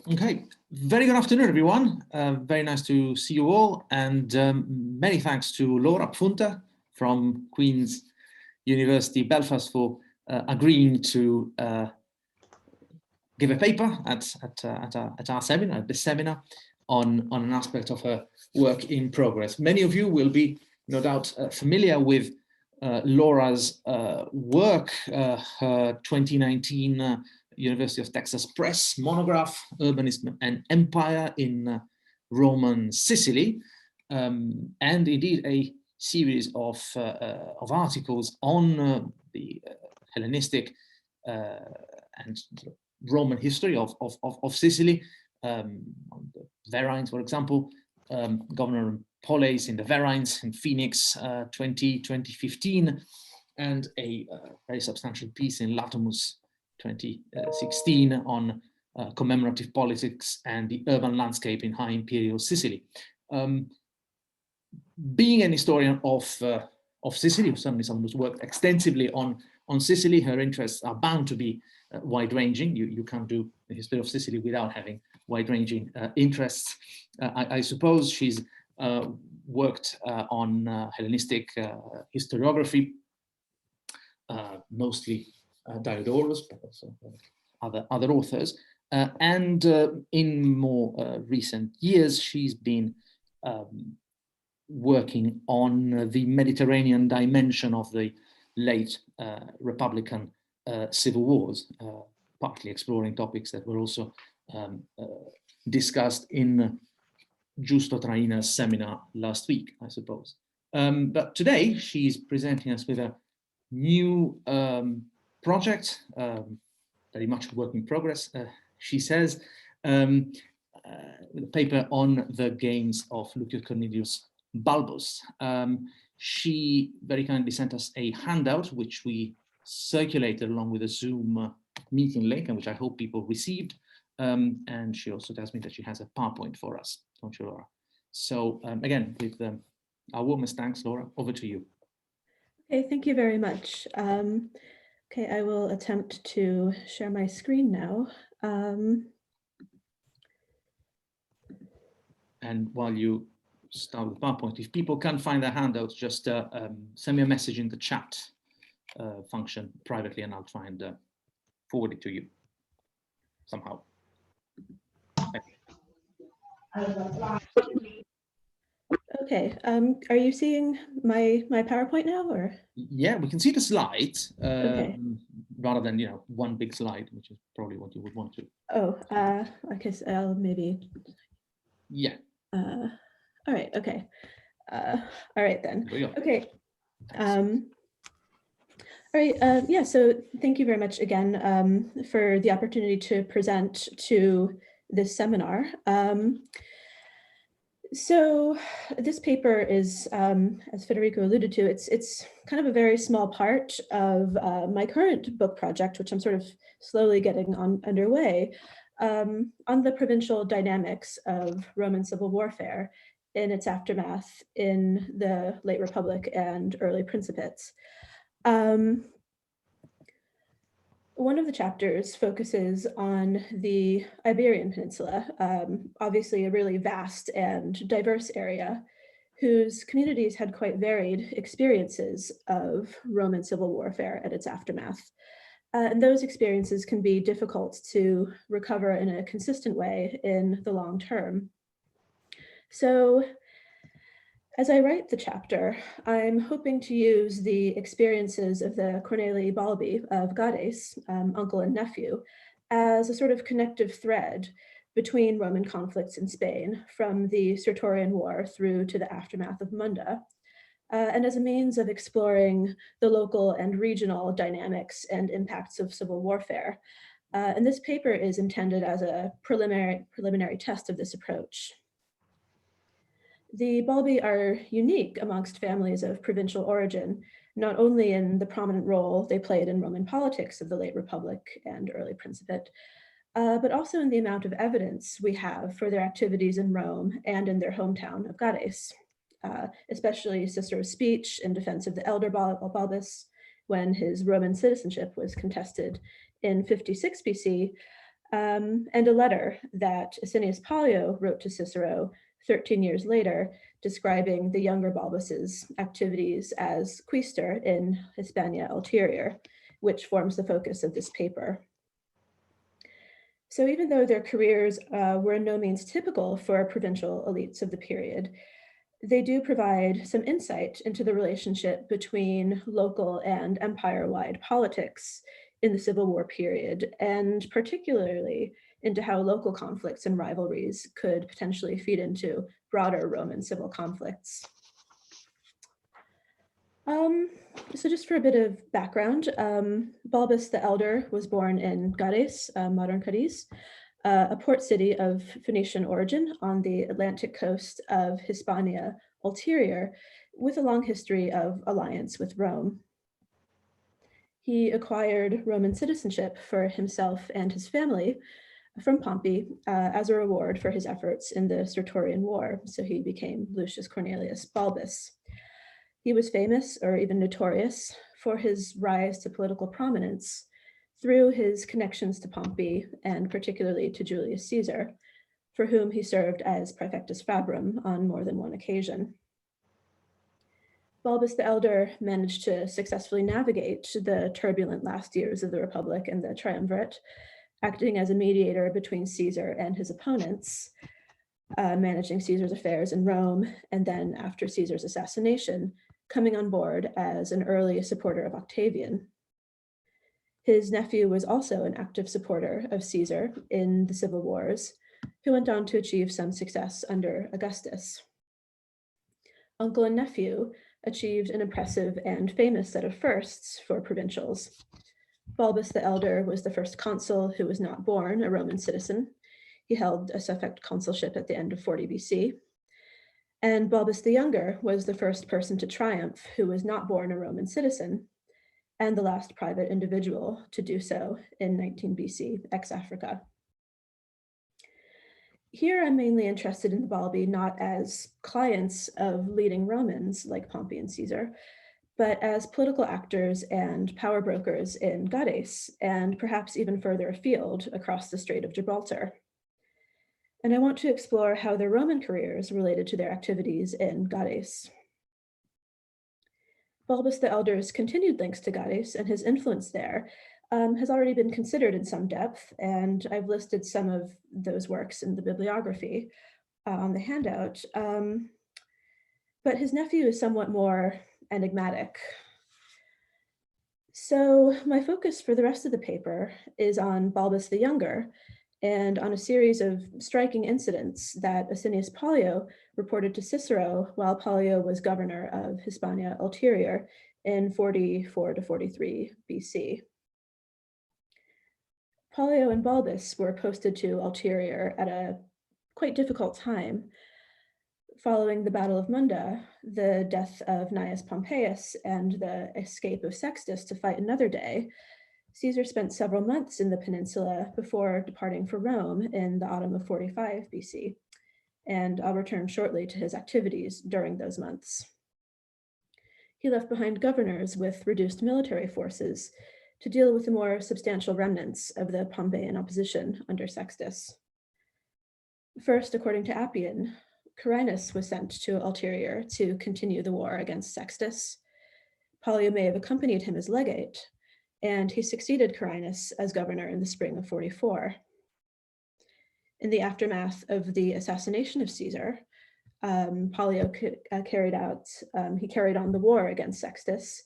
Okay, very good afternoon, everyone. Very nice to see you all, and many thanks to Laura Pfuntner from Queen's University Belfast for agreeing to give a paper at our seminar, at this seminar, on an aspect of her work in progress. Many of you will be, no doubt, familiar with Laura's work, her 2019 University of Texas Press monograph, Urbanism and Empire in Roman Sicily, and indeed a series of articles on the Hellenistic and Roman history of Sicily, on the Verines, for example, Governor Poleis in the Verines in Phoenix 2015, and a very substantial piece in Latomus 2016 on commemorative politics and the urban landscape in high imperial Sicily. Being an historian of Sicily, certainly someone who's worked extensively on Sicily, her interests are bound to be wide-ranging. You can't do the history of Sicily without having wide-ranging interests. I suppose she's worked on Hellenistic historiography, mostly Diodorus, but also other authors. And in more recent years, she's been working on the Mediterranean dimension of the late Republican civil wars, partly exploring topics that were also discussed in Giusto Traina's seminar last week, I suppose. But today she's presenting us with a new project, very much work in progress, she says, with a paper on the games of Lucius Cornelius Balbus. She very kindly sent us a handout, which we circulated along with a Zoom meeting link, and which I hope people received. And she also tells me that she has a PowerPoint for us, don't you, Laura? So again, with our warmest thanks, Laura, over to you. Okay, thank you very much. Okay, I will attempt to share my screen now. And while you start with PowerPoint, if people can't find their handouts, just send me a message in the chat function privately, and I'll try and forward it to you somehow. Okay, are you seeing my PowerPoint now, or? Yeah, we can see the slides, Okay. rather than, one big slide, which is probably what you would want to. Oh, I guess I'll maybe. Yeah. All right. Okay. All right then. Okay. All right. Yeah. So thank you very much again for the opportunity to present to this seminar. So this paper is, as Federico alluded to, it's kind of a very small part of my current book project, which I'm sort of slowly getting underway, on the provincial dynamics of Roman civil warfare in its aftermath in the late Republic and early Principates. One of the chapters focuses on the Iberian Peninsula, obviously a really vast and diverse area whose communities had quite varied experiences of Roman civil warfare and its aftermath. And those experiences can be difficult to recover in a consistent way in the long term. So, as I write the chapter, I'm hoping to use the experiences of the Cornelii Balbi of Gades, uncle and nephew, as a sort of connective thread between Roman conflicts in Spain, from the Sertorian War through to the aftermath of Munda, and as a means of exploring the local and regional dynamics and impacts of civil warfare. And this paper is intended as a preliminary test of this approach. The Balbi are unique amongst families of provincial origin, not only in the prominent role they played in Roman politics of the late Republic and early Principate, but also in the amount of evidence we have for their activities in Rome and in their hometown of Gades, especially Cicero's speech in defense of the elder Balbus when his Roman citizenship was contested in 56 BC, and a letter that Asinius Pollio wrote to Cicero 13 years later, describing the younger Balbus's activities as quaestor in Hispania Ulterior, which forms the focus of this paper. So even though their careers were in no means typical for provincial elites of the period, they do provide some insight into the relationship between local and empire-wide politics in the Civil War period, and particularly into how local conflicts and rivalries could potentially feed into broader Roman civil conflicts. So just for a bit of background, Balbus the Elder was born in Gades, modern Cadiz, a port city of Phoenician origin on the Atlantic coast of Hispania Ulterior, with a long history of alliance with Rome. He acquired Roman citizenship for himself and his family from Pompey as a reward for his efforts in the Sertorian War, so he became Lucius Cornelius Balbus. He was famous, or even notorious, for his rise to political prominence through his connections to Pompey, and particularly to Julius Caesar, for whom he served as praefectus fabrum on more than one occasion. Balbus the Elder managed to successfully navigate the turbulent last years of the Republic and the Triumvirate, acting as a mediator between Caesar and his opponents, managing Caesar's affairs in Rome, and then after Caesar's assassination, coming on board as an early supporter of Octavian. His nephew was also an active supporter of Caesar in the civil wars, who went on to achieve some success under Augustus. Uncle and nephew achieved an impressive and famous set of firsts for provincials. Balbus the Elder was the first consul who was not born a Roman citizen. He held a suffect consulship at the end of 40 BC. And Balbus the Younger was the first person to triumph who was not born a Roman citizen, and the last private individual to do so in 19 BC, ex-Africa. Here I'm mainly interested in the Balbi not as clients of leading Romans like Pompey and Caesar, but as political actors and power brokers in Gades, and perhaps even further afield across the Strait of Gibraltar. And I want to explore how their Roman careers related to their activities in Gades. Balbus the Elder's continued links to Gades and his influence there has already been considered in some depth, and I've listed some of those works in the bibliography on the handout. But his nephew is somewhat more enigmatic. So my focus for the rest of the paper is on Balbus the Younger, and on a series of striking incidents that Asinius Pollio reported to Cicero while Pollio was governor of Hispania Ulterior in 44 to 43 BC. Pollio and Balbus were posted to Ulterior at a quite difficult time. Following the Battle of Munda, the death of Gnaeus Pompeius, and the escape of Sextus to fight another day, Caesar spent several months in the peninsula before departing for Rome in the autumn of 45 BC, and I'll return shortly to his activities during those months. He left behind governors with reduced military forces to deal with the more substantial remnants of the Pompeian opposition under Sextus. First, according to Appian, Carinus was sent to Ulterior to continue the war against Sextus. Pollio may have accompanied him as legate, and he succeeded Carinus as governor in the spring of 44. In the aftermath of the assassination of Caesar, Pollio carried on the war against Sextus,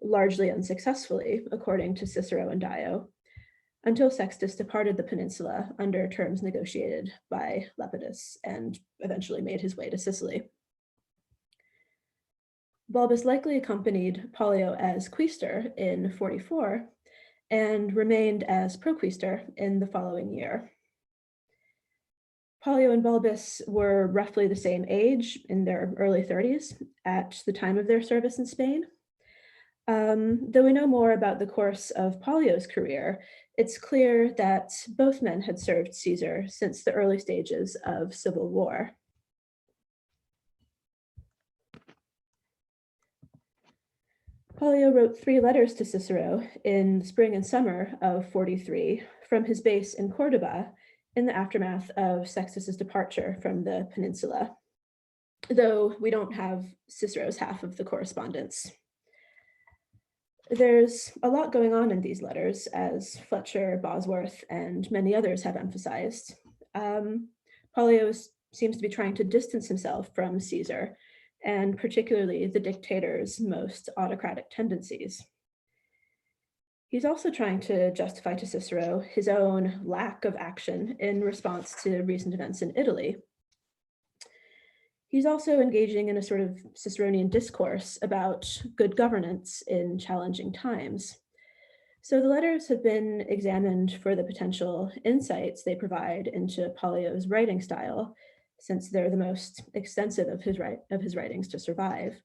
largely unsuccessfully, according to Cicero and Dio, until Sextus departed the peninsula under terms negotiated by Lepidus and eventually made his way to Sicily. Balbus likely accompanied Pollio as quaestor in 44 and remained as proquaestor in the following year. Pollio and Balbus were roughly the same age, in their early 30s, at the time of their service in Spain. Though we know more about the course of Pollio's career, it's clear that both men had served Caesar since the early stages of civil war. Pollio wrote 3 letters to Cicero in the spring and summer of 43 from his base in Cordoba in the aftermath of Sextus's departure from the peninsula, though we don't have Cicero's half of the correspondence. There's a lot going on in these letters, as Fletcher, Bosworth, and many others have emphasized. Pollio seems to be trying to distance himself from Caesar, and particularly the dictator's most autocratic tendencies. He's also trying to justify to Cicero his own lack of action in response to recent events in Italy. He's also engaging in a sort of Ciceronian discourse about good governance in challenging times. So the letters have been examined for the potential insights they provide into Pollio's writing style, since they're the most extensive of his writings to survive,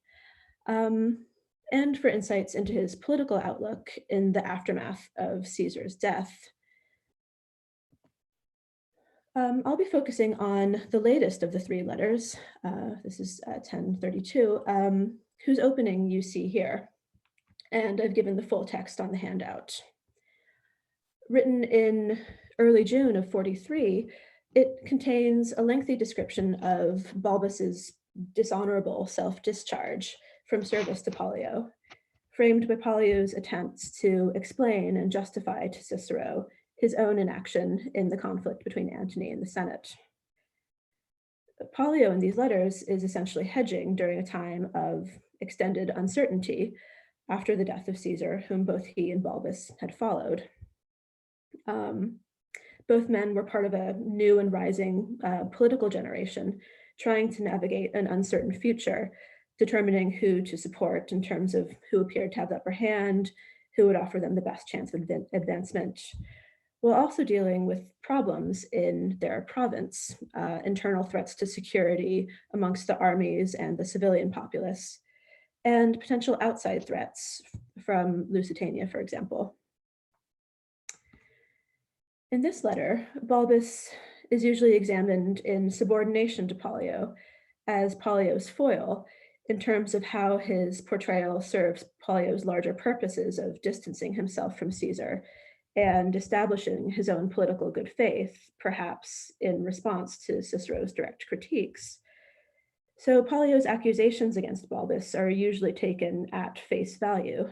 and for insights into his political outlook in the aftermath of Caesar's death. I'll be focusing on the latest of the three letters. This is 1032, whose opening you see here, and I've given the full text on the handout. Written in early June of 43, it contains a lengthy description of Balbus's dishonorable self-discharge from service to Pollio, framed by Pollio's attempts to explain and justify to Cicero his own inaction in the conflict between Antony and the Senate. Pollio in these letters is essentially hedging during a time of extended uncertainty after the death of Caesar, whom both he and Balbus had followed. Both men were part of a new and rising political generation, trying to navigate an uncertain future, determining who to support in terms of who appeared to have the upper hand, who would offer them the best chance of advancement, while also dealing with problems in their province, internal threats to security amongst the armies and the civilian populace, and potential outside threats from Lusitania, for example. In this letter, Balbus is usually examined in subordination to Pollio as Pollio's foil in terms of how his portrayal serves Pollio's larger purposes of distancing himself from Caesar and establishing his own political good faith, perhaps in response to Cicero's direct critiques. So Pollio's accusations against Balbus are usually taken at face value.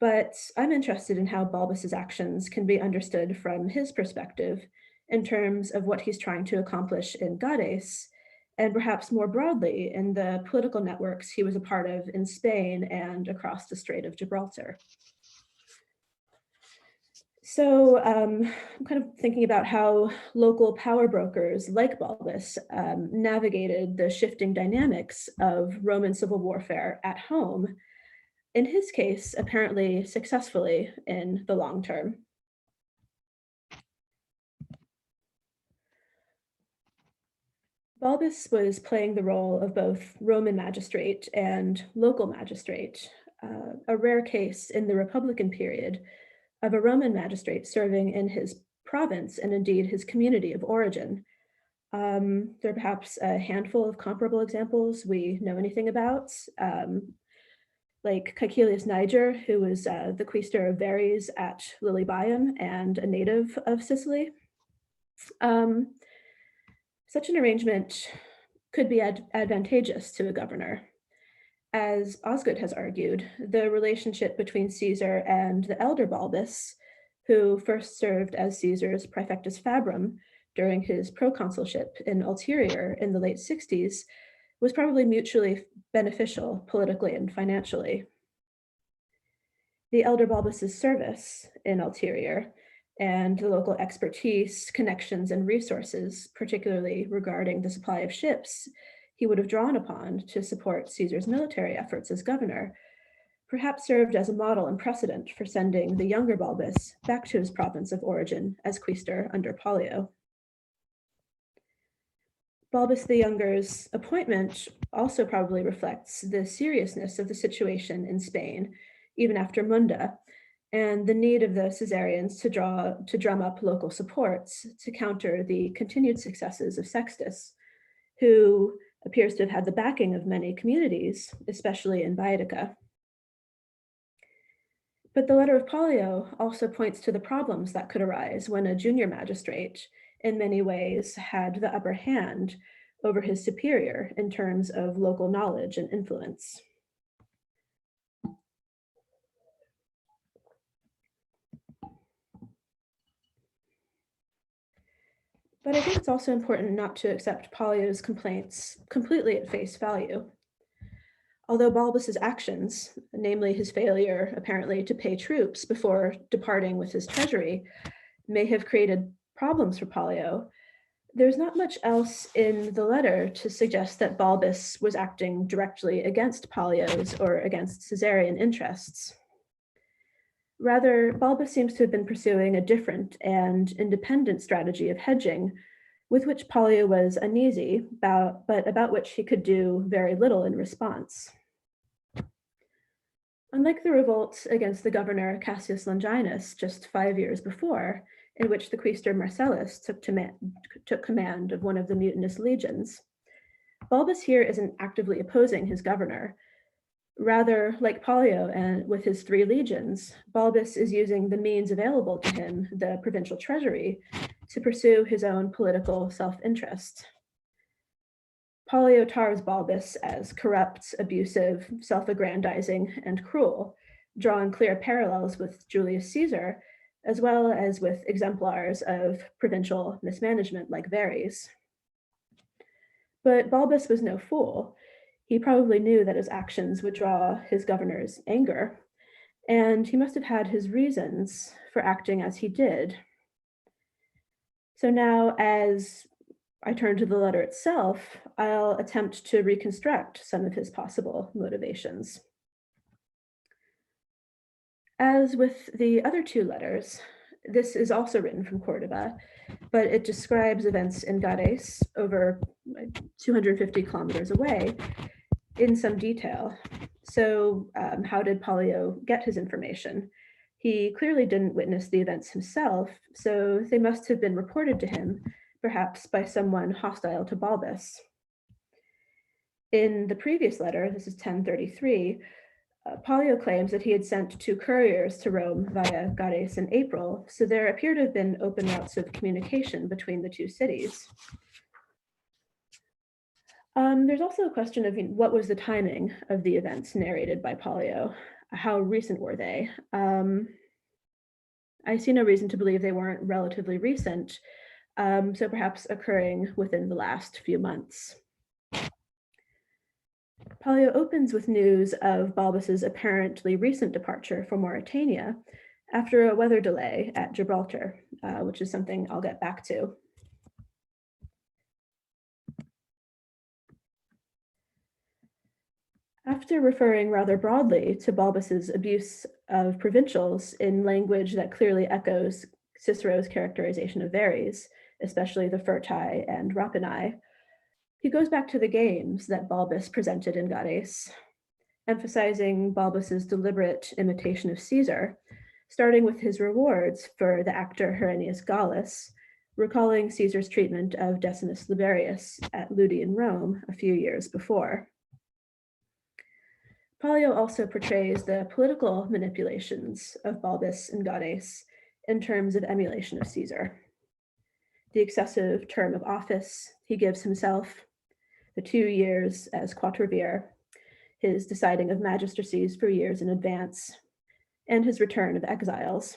But I'm interested in how Balbus's actions can be understood from his perspective in terms of what he's trying to accomplish in Gades, and perhaps more broadly in the political networks he was a part of in Spain and across the Strait of Gibraltar. So I'm kind of thinking about how local power brokers like Balbus navigated the shifting dynamics of Roman civil warfare at home, in his case, apparently successfully in the long term. Balbus was playing the role of both Roman magistrate and local magistrate, a rare case in the Republican period of a Roman magistrate serving in his province and indeed his community of origin. There are perhaps a handful of comparable examples we know anything about, like Caecilius Niger, who was the quaestor of Verres at Lilybaeum and a native of Sicily. Such an arrangement could be advantageous to a governor. As Osgood has argued, the relationship between Caesar and the elder Balbus, who first served as Caesar's praefectus fabrum during his proconsulship in Ulterior in the late 60s, was probably mutually beneficial politically and financially. The elder Balbus's service in Ulterior and the local expertise, connections, and resources, particularly regarding the supply of ships he would have drawn upon to support Caesar's military efforts as governor, perhaps served as a model and precedent for sending the younger Balbus back to his province of origin as quaestor under Pollio. Balbus the Younger's appointment also probably reflects the seriousness of the situation in Spain, even after Munda, and the need of the Caesarians to drum up local supports to counter the continued successes of Sextus, who appears to have had the backing of many communities, especially in Baetica. But the letter of Pollio also points to the problems that could arise when a junior magistrate, in many ways, had the upper hand over his superior in terms of local knowledge and influence. But I think it's also important not to accept Pollio's complaints completely at face value. Although Balbus's actions, namely his failure apparently to pay troops before departing with his treasury, may have created problems for Pollio, there's not much else in the letter to suggest that Balbus was acting directly against Pollio's or against Caesarian interests. Rather, Balbus seems to have been pursuing a different and independent strategy of hedging, with which Pollio was uneasy, but about which he could do very little in response. Unlike the revolt against the governor Cassius Longinus just 5 years before, in which the quaestor Marcellus took command of one of the mutinous legions, Balbus here isn't actively opposing his governor. Rather, like Pollio and with his 3 legions, Balbus is using the means available to him, the provincial treasury, to pursue his own political self-interest. Pollio tars Balbus as corrupt, abusive, self-aggrandizing, and cruel, drawing clear parallels with Julius Caesar, as well as with exemplars of provincial mismanagement like Verres. But Balbus was no fool. He probably knew that his actions would draw his governor's anger, and he must have had his reasons for acting as he did. So now, as I turn to the letter itself, I'll attempt to reconstruct some of his possible motivations. As with the other 2 letters, this is also written from Cordoba, but it describes events in Gades, over 250 kilometers away, in some detail. So how did Pollio get his information? He clearly didn't witness the events himself, so they must have been reported to him, perhaps by someone hostile to Balbus. In the previous letter, this is 1033, Pollio claims that he had sent 2 couriers to Rome via Gades in April, so there appear to have been open routes of communication between the 2 cities. There's also a question of what was the timing of the events narrated by Pollio? How recent were they? I see no reason to believe they weren't relatively recent, so perhaps occurring within the last few months. Pollio opens with news of Balbus's apparently recent departure for Mauritania after a weather delay at Gibraltar, which is something I'll get back to. After referring rather broadly to Balbus's abuse of provincials in language that clearly echoes Cicero's characterization of Verres, especially the Furtae and Rapinae, he goes back to the games that Balbus presented in Gades, emphasizing Balbus's deliberate imitation of Caesar, starting with his rewards for the actor Herennius Gallus, recalling Caesar's treatment of Decimus Liberius at Ludi in Rome a few years before. Pollio also portrays the political manipulations of Balbus and Gades in terms of emulation of Caesar. The excessive term of office he gives himself, the 2 years as quattuor, his deciding of magistracies for years in advance, and his return of exiles.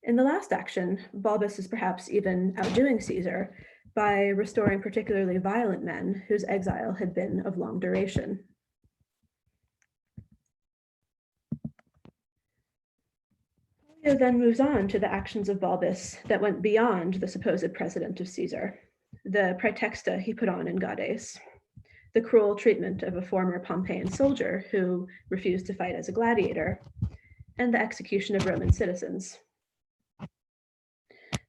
In the last action, Balbus is perhaps even outdoing Caesar by restoring particularly violent men whose exile had been of long duration. Pollio then moves on to the actions of Balbus that went beyond the supposed precedent of Caesar, the praetexta he put on in Gades, the cruel treatment of a former Pompeian soldier who refused to fight as a gladiator, and the execution of Roman citizens.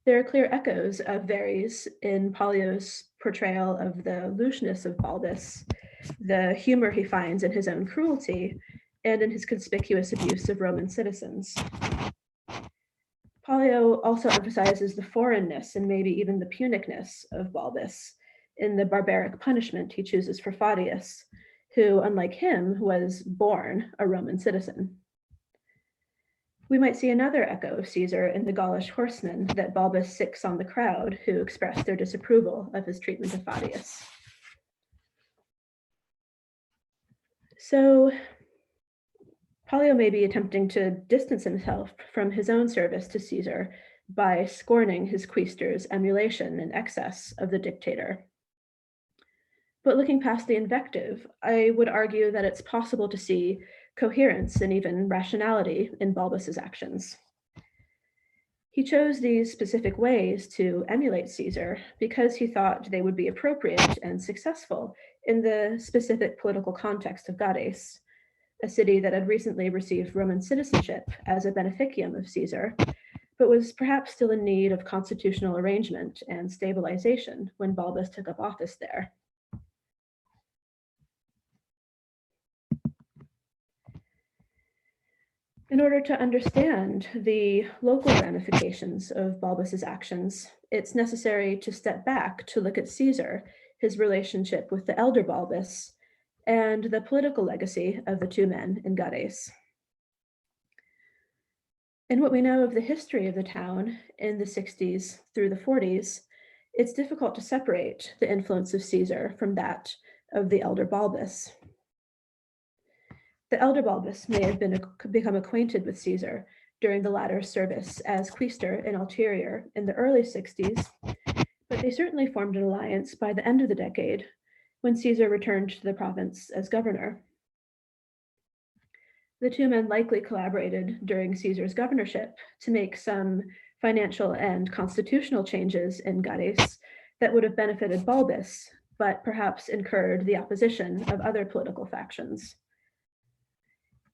There are clear echoes of Verres in Pollio's portrayal of the lewdness of Balbus, the humor he finds in his own cruelty, and in his conspicuous abuse of Roman citizens. Pollio also emphasizes the foreignness and maybe even the punicness of Balbus in the barbaric punishment he chooses for Fadius, who, unlike him, was born a Roman citizen. We might see another echo of Caesar in the Gaulish horsemen that Balbus sicks on the crowd who expressed their disapproval of his treatment of Fadius. So Pollio may be attempting to distance himself from his own service to Caesar by scorning his quaestor's emulation and excess of the dictator. But looking past the invective, I would argue that it's possible to see coherence and even rationality in Balbus's actions. He chose these specific ways to emulate Caesar because he thought they would be appropriate and successful in the specific political context of Gades, a city that had recently received Roman citizenship as a beneficium of Caesar, but was perhaps still in need of constitutional arrangement and stabilization when Balbus took up office there. In order to understand the local ramifications of Balbus's actions, it's necessary to step back to look at Caesar, his relationship with the elder Balbus, and the political legacy of the two men in Gades. In what we know of the history of the town in the 60s through the 40s, it's difficult to separate the influence of Caesar from that of the elder Balbus. The elder Balbus may have become acquainted with Caesar during the latter's service as quaestor in Ulterior in the early 60s, but they certainly formed an alliance by the end of the decade when Caesar returned to the province as governor. The two men likely collaborated during Caesar's governorship to make some financial and constitutional changes in Gades that would have benefited Balbus, but perhaps incurred the opposition of other political factions.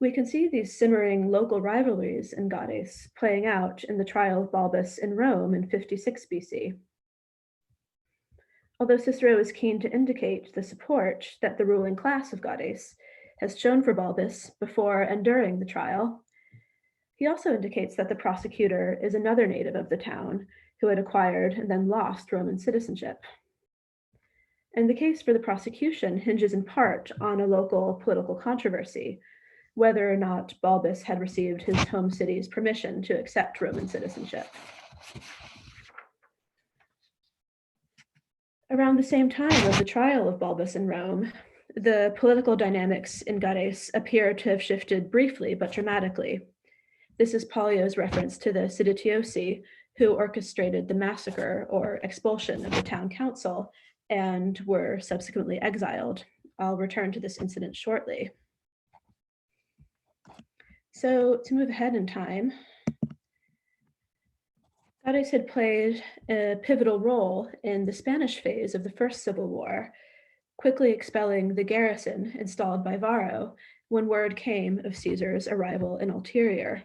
We can see these simmering local rivalries in Gades playing out in the trial of Balbus in Rome in 56 BC. Although Cicero is keen to indicate the support that the ruling class of Gades has shown for Balbus before and during the trial, he also indicates that the prosecutor is another native of the town who had acquired and then lost Roman citizenship. And the case for the prosecution hinges in part on a local political controversy, whether or not Balbus had received his home city's permission to accept Roman citizenship. Around the same time of the trial of Balbus in Rome, the political dynamics in Gades appear to have shifted briefly but dramatically. This is Pollio's reference to the seditiosi who orchestrated the massacre or expulsion of the town council and were subsequently exiled. I'll return to this incident shortly. So to move ahead in time, Gades had played a pivotal role in the Spanish phase of the First Civil War, quickly expelling the garrison installed by Varro when word came of Caesar's arrival in Ulterior.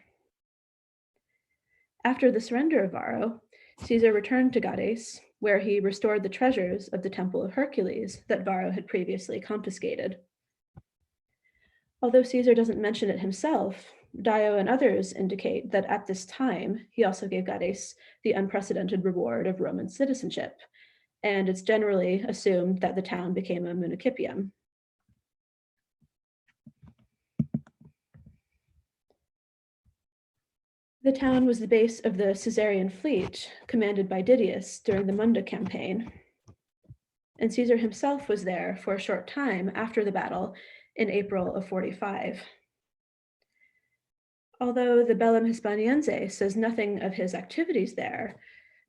After the surrender of Varro, Caesar returned to Gades, where he restored the treasures of the Temple of Hercules that Varro had previously confiscated. Although Caesar doesn't mention it himself, Dio and others indicate that at this time, he also gave Gades the unprecedented reward of Roman citizenship, and it's generally assumed that the town became a municipium. The town was the base of the Caesarian fleet commanded by Didius during the Munda campaign, and Caesar himself was there for a short time after the battle in April of 45. Although the Bellum Hispaniense says nothing of his activities there,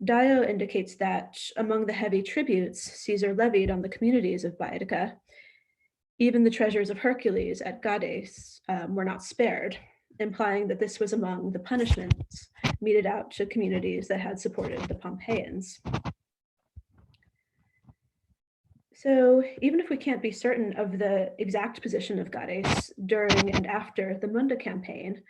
Dio indicates that among the heavy tributes Caesar levied on the communities of Baetica, even the treasures of Hercules at Gades were not spared, implying that this was among the punishments meted out to communities that had supported the Pompeians. So even if we can't be certain of the exact position of Gades during and after the Munda campaign,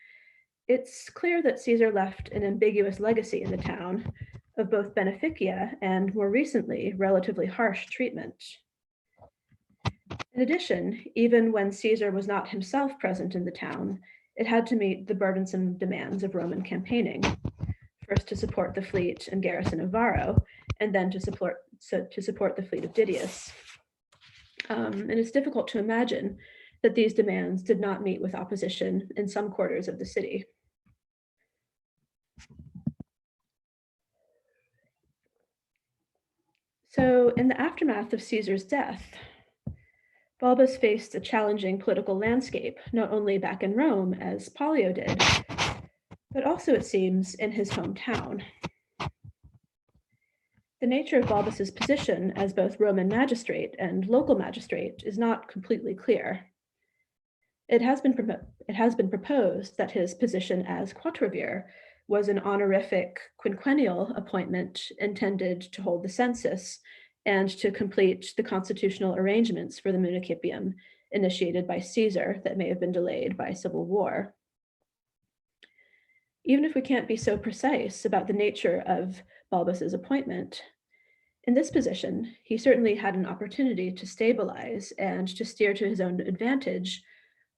it's clear that Caesar left an ambiguous legacy in the town of both beneficia and, more recently, relatively harsh treatment. In addition, even when Caesar was not himself present in the town, it had to meet the burdensome demands of Roman campaigning, first to support the fleet and garrison of Varro, and then to support the fleet of Didius. And it's difficult to imagine that these demands did not meet with opposition in some quarters of the city. So in the aftermath of Caesar's death, Balbus faced a challenging political landscape, not only back in Rome, as Pollio did, but also, it seems, in his hometown. The nature of Balbus's position as both Roman magistrate and local magistrate is not completely clear. It has been proposed that his position as quattuor was an honorific quinquennial appointment intended to hold the census and to complete the constitutional arrangements for the municipium initiated by Caesar that may have been delayed by civil war. Even if we can't be so precise about the nature of Balbus's appointment, in this position, he certainly had an opportunity to stabilize and to steer to his own advantage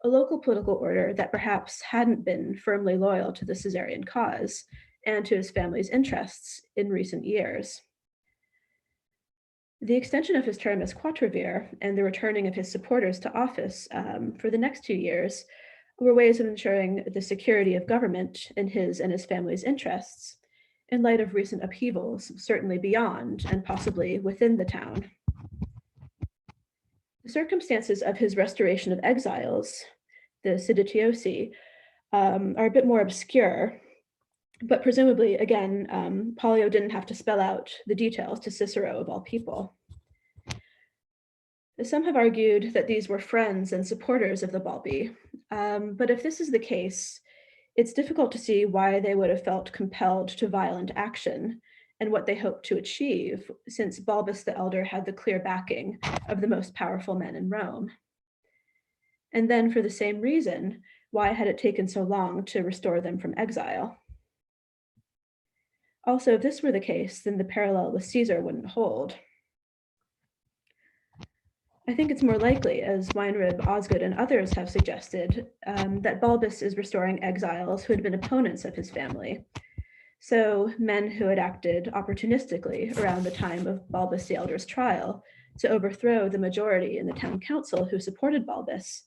a local political order that perhaps hadn't been firmly loyal to the Caesarian cause and to his family's interests in recent years. The extension of his term as quattuor and the returning of his supporters to office for the next 2 years were ways of ensuring the security of government in his and his family's interests in light of recent upheavals, certainly beyond and possibly within the town. The circumstances of his restoration of exiles, the seditiosi, are a bit more obscure, but presumably, again, Pollio didn't have to spell out the details to Cicero of all people. Some have argued that these were friends and supporters of the Balbi, but if this is the case, it's difficult to see why they would have felt compelled to violent action and what they hoped to achieve, since Balbus the Elder had the clear backing of the most powerful men in Rome. And then, for the same reason, why had it taken so long to restore them from exile? Also, if this were the case, then the parallel with Caesar wouldn't hold. I think it's more likely, as Weinrib, Osgood, and others have suggested, that Balbus is restoring exiles who had been opponents of his family. So men who had acted opportunistically around the time of Balbus the Elder's trial to overthrow the majority in the town council who supported Balbus,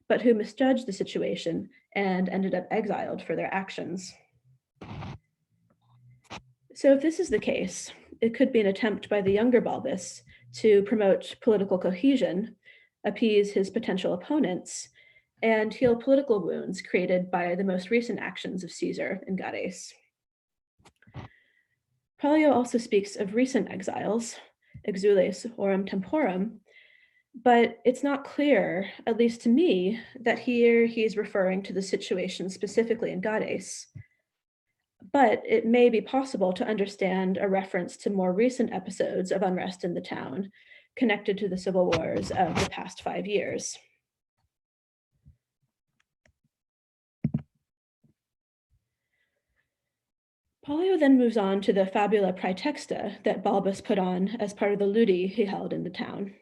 but who misjudged the situation and ended up exiled for their actions. So if this is the case, it could be an attempt by the younger Balbus to promote political cohesion, appease his potential opponents, and heal political wounds created by the most recent actions of Caesar in Gades. Pollio also speaks of recent exiles, exules orum temporum, but it's not clear, at least to me, that here he's referring to the situation specifically in Gades. But it may be possible to understand a reference to more recent episodes of unrest in the town connected to the civil wars of the past 5 years. Pollio then moves on to the fabula praetexta that Balbus put on as part of the ludi he held in the town.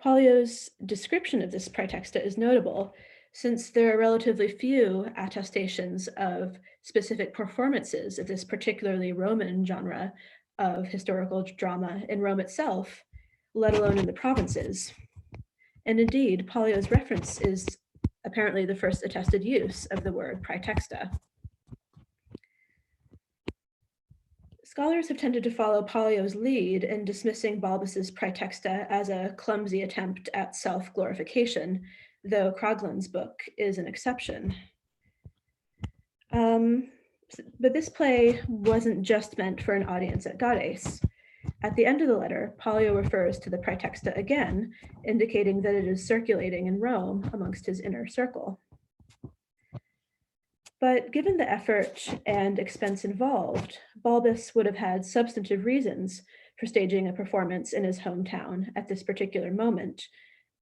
Pollio's description of this praetexta is notable, since there are relatively few attestations of specific performances of this particularly Roman genre of historical drama in Rome itself, let alone in the provinces. And indeed, Pollio's reference is apparently the first attested use of the word praetexta. Scholars have tended to follow Pollio's lead in dismissing Balbus's praetexta as a clumsy attempt at self-glorification, though Krogland's book is an exception. But this play wasn't just meant for an audience at Gades. At the end of the letter, Pollio refers to the praetexta again, indicating that it is circulating in Rome amongst his inner circle. But given the effort and expense involved, Balbus would have had substantive reasons for staging a performance in his hometown at this particular moment,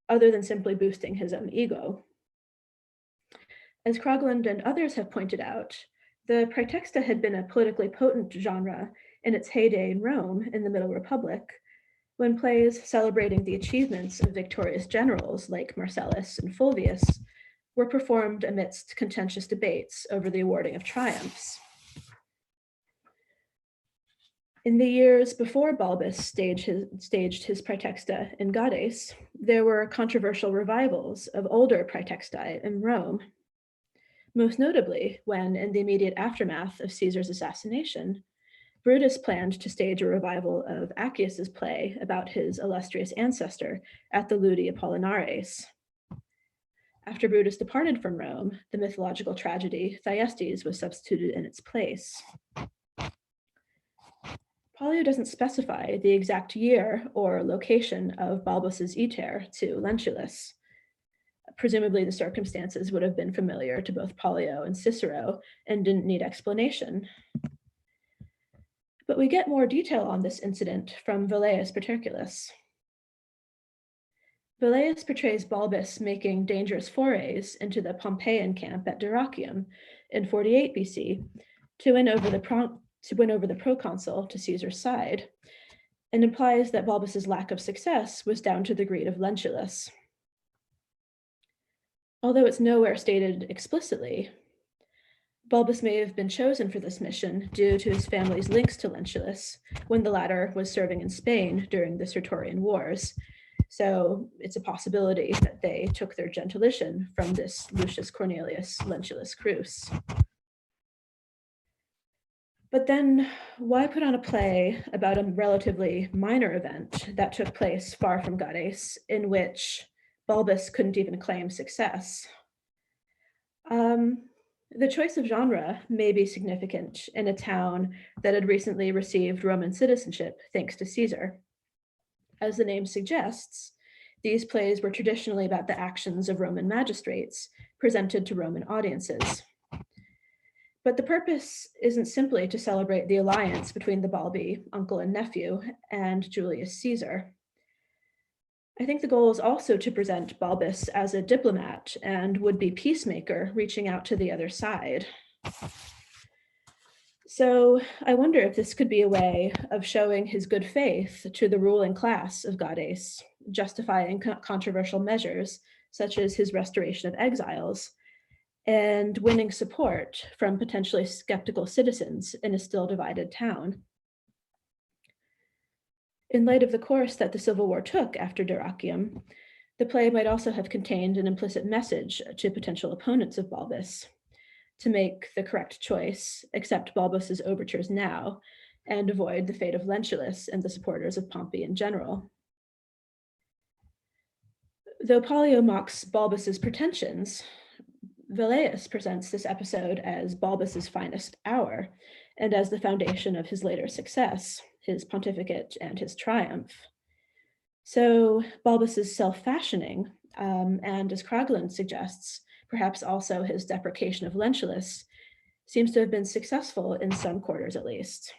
other than simply boosting his own ego. As Krogland and others have pointed out, the praetexta had been a politically potent genre in its heyday in Rome in the Middle Republic, when plays celebrating the achievements of victorious generals like Marcellus and Fulvius were performed amidst contentious debates over the awarding of triumphs. In the years before Balbus staged his praetexta in Gades, there were controversial revivals of older praetextae in Rome. Most notably, when, in the immediate aftermath of Caesar's assassination, Brutus planned to stage a revival of Accius's play about his illustrious ancestor at the Ludi Apollinares. After Brutus departed from Rome, the mythological tragedy Thyestes was substituted in its place. Pollio doesn't specify the exact year or location of Balbus's iter to Lentulus. Presumably, the circumstances would have been familiar to both Pollio and Cicero and didn't need explanation. But we get more detail on this incident from Velleius Paterculus. Velleius portrays Balbus making dangerous forays into the Pompeian camp at Dyrrhachium in 48 BC to win over the proconsul to Caesar's side, and implies that Balbus's lack of success was down to the greed of Lentulus. Although it's nowhere stated explicitly, Balbus may have been chosen for this mission due to his family's links to Lentulus when the latter was serving in Spain during the Sertorian Wars. So it's a possibility that they took their gentilition from this Lucius Cornelius Lentulus Crus. But then why put on a play about a relatively minor event that took place far from Gades, in which Balbus couldn't even claim success? The choice of genre may be significant in a town that had recently received Roman citizenship thanks to Caesar. As the name suggests, these plays were traditionally about the actions of Roman magistrates presented to Roman audiences. But the purpose isn't simply to celebrate the alliance between the Balbi, uncle and nephew, and Julius Caesar. I think the goal is also to present Balbus as a diplomat and would-be peacemaker reaching out to the other side. So I wonder if this could be a way of showing his good faith to the ruling class of Gades, justifying controversial measures such as his restoration of exiles, and winning support from potentially skeptical citizens in a still divided town. In light of the course that the Civil War took after Dyrrhachium, the play might also have contained an implicit message to potential opponents of Balbus to make the correct choice, accept Balbus's overtures now, and avoid the fate of Lentulus and the supporters of Pompey in general. Though Pollio mocks Balbus's pretensions, Velleius presents this episode as Balbus's finest hour and as the foundation of his later success, his pontificate and his triumph. So Balbus's self-fashioning, and as Kragelin suggests, perhaps also his deprecation of Lentulus, seems to have been successful in some quarters at least.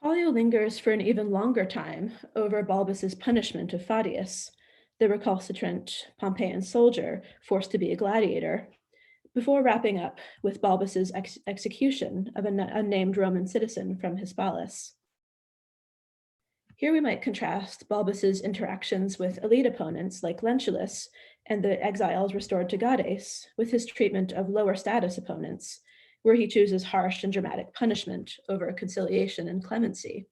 Pollio lingers for an even longer time over Balbus's punishment of Fadius, the recalcitrant Pompeian soldier forced to be a gladiator, before wrapping up with Balbus's execution of an unnamed Roman citizen from Hispalis. Here we might contrast Balbus's interactions with elite opponents like Lentulus and the exiles restored to Gades with his treatment of lower status opponents, where he chooses harsh and dramatic punishment over conciliation and clemency.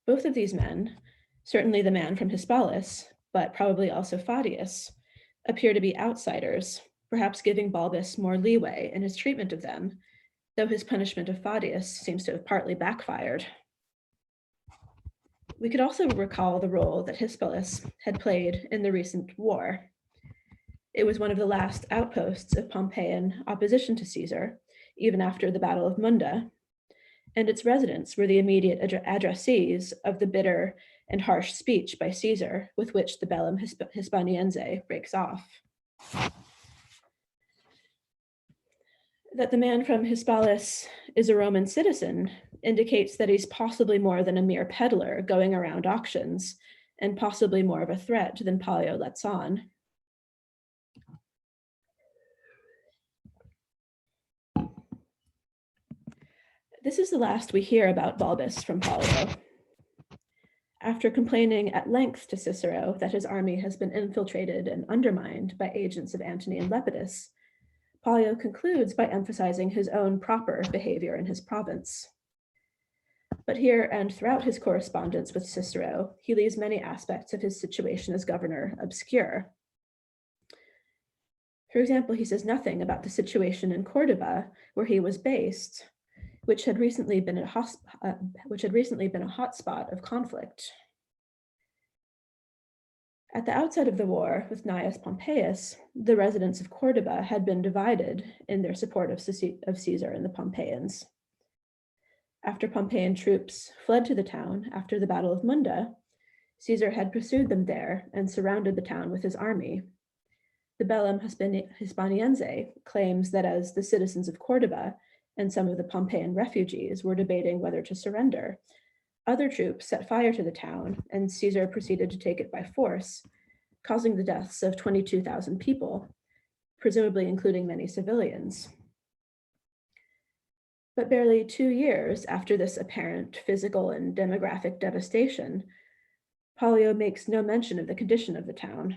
Both of these men, certainly the man from Hispalis, but probably also Fadius, appear to be outsiders, perhaps giving Balbus more leeway in his treatment of them, though his punishment of Fadius seems to have partly backfired. We could also recall the role that Hispalis had played in the recent war. It was one of the last outposts of Pompeian opposition to Caesar, even after the Battle of Munda, and its residents were the immediate addressees of the bitter and harsh speech by Caesar with which the Bellum Hispaniense breaks off. That the man from Hispalis is a Roman citizen indicates that he's possibly more than a mere peddler going around auctions, and possibly more of a threat than Pollio lets on. This is the last we hear about Balbus from Pollio. After complaining at length to Cicero that his army has been infiltrated and undermined by agents of Antony and Lepidus, Pollio concludes by emphasizing his own proper behavior in his province. But here and throughout his correspondence with Cicero, he leaves many aspects of his situation as governor obscure. For example, he says nothing about the situation in Cordoba, where he was based, which had recently been a hotspot of conflict. At the outset of the war with Gnaeus Pompeius, the residents of Cordoba had been divided in their support of Caesar and the Pompeians. After Pompeian troops fled to the town after the Battle of Munda, Caesar had pursued them there and surrounded the town with his army. The Bellum Hispaniense claims that as the citizens of Cordoba and some of the Pompeian refugees were debating whether to surrender, other troops set fire to the town, and Caesar proceeded to take it by force, causing the deaths of 22,000 people, presumably including many civilians. But barely 2 years after this apparent physical and demographic devastation, Pollio makes no mention of the condition of the town.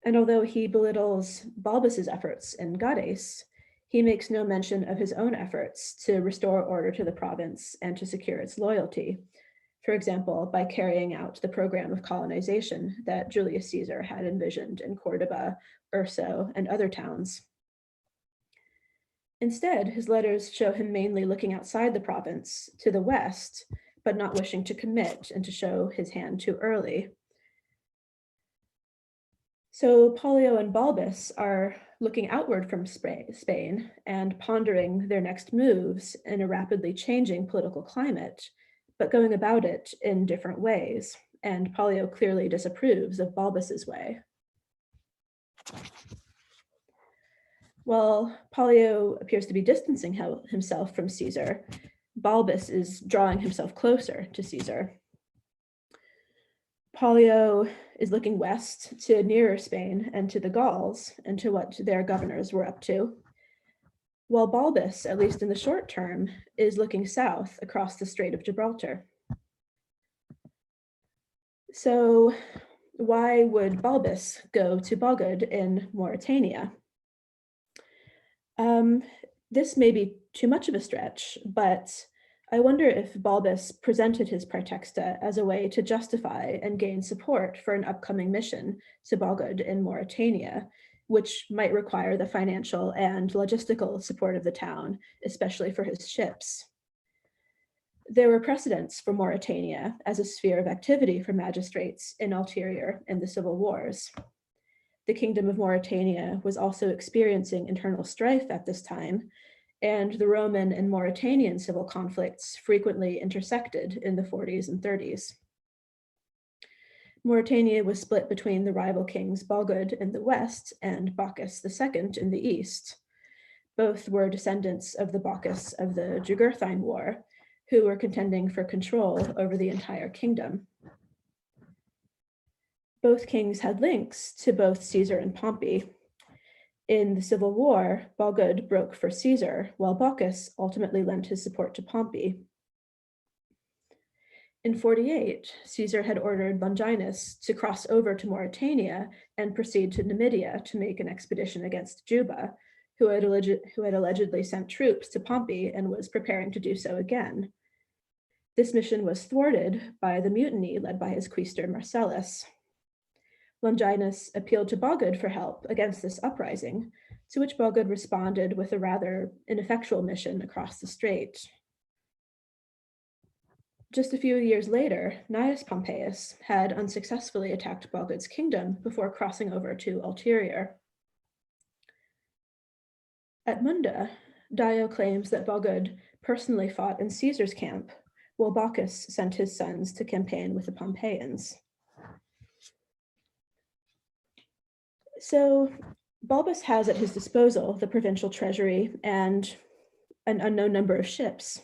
And although he belittles Balbus's efforts in Gades, he makes no mention of his own efforts to restore order to the province and to secure its loyalty, for example, by carrying out the program of colonization that Julius Caesar had envisioned in Cordoba, Urso, and other towns. Instead, his letters show him mainly looking outside the province to the west, but not wishing to commit and to show his hand too early. So Pollio and Balbus are looking outward from Spain and pondering their next moves in a rapidly changing political climate, but going about it in different ways. And Pollio clearly disapproves of Balbus's way. While Pollio appears to be distancing himself from Caesar, Balbus is drawing himself closer to Caesar. Pollio is looking west to nearer Spain and to the Gauls and to what their governors were up to, while Balbus, at least in the short term, is looking south across the Strait of Gibraltar. So why would Balbus go to Bogod in Mauritania? This may be too much of a stretch, but I wonder if Balbus presented his praetexta as a way to justify and gain support for an upcoming mission to Bogod in Mauritania, which might require the financial and logistical support of the town, especially for his ships. There were precedents for Mauritania as a sphere of activity for magistrates in ulterior in the civil wars. The Kingdom of Mauritania was also experiencing internal strife at this time, and the Roman and Mauritanian civil conflicts frequently intersected in the 40s and 30s. Mauritania was split between the rival kings Bogod in the west and Bocchus II in the east. Both were descendants of the Bocchus of the Jugurthine War, who were contending for control over the entire kingdom. Both kings had links to both Caesar and Pompey. In the civil war, Bogod broke for Caesar, while Bocchus ultimately lent his support to Pompey. In 48, Caesar had ordered Longinus to cross over to Mauritania and proceed to Numidia to make an expedition against Juba, who had allegedly sent troops to Pompey and was preparing to do so again. This mission was thwarted by the mutiny led by his quaestor Marcellus. Longinus appealed to Bogod for help against this uprising, to which Bogod responded with a rather ineffectual mission across the strait. Just a few years later, Gnaeus Pompeius had unsuccessfully attacked Bogod's kingdom before crossing over to Ulterior. At Munda, Dio claims that Bogod personally fought in Caesar's camp, while Bocchus sent his sons to campaign with the Pompeians. So Balbus has at his disposal the provincial treasury and an unknown number of ships.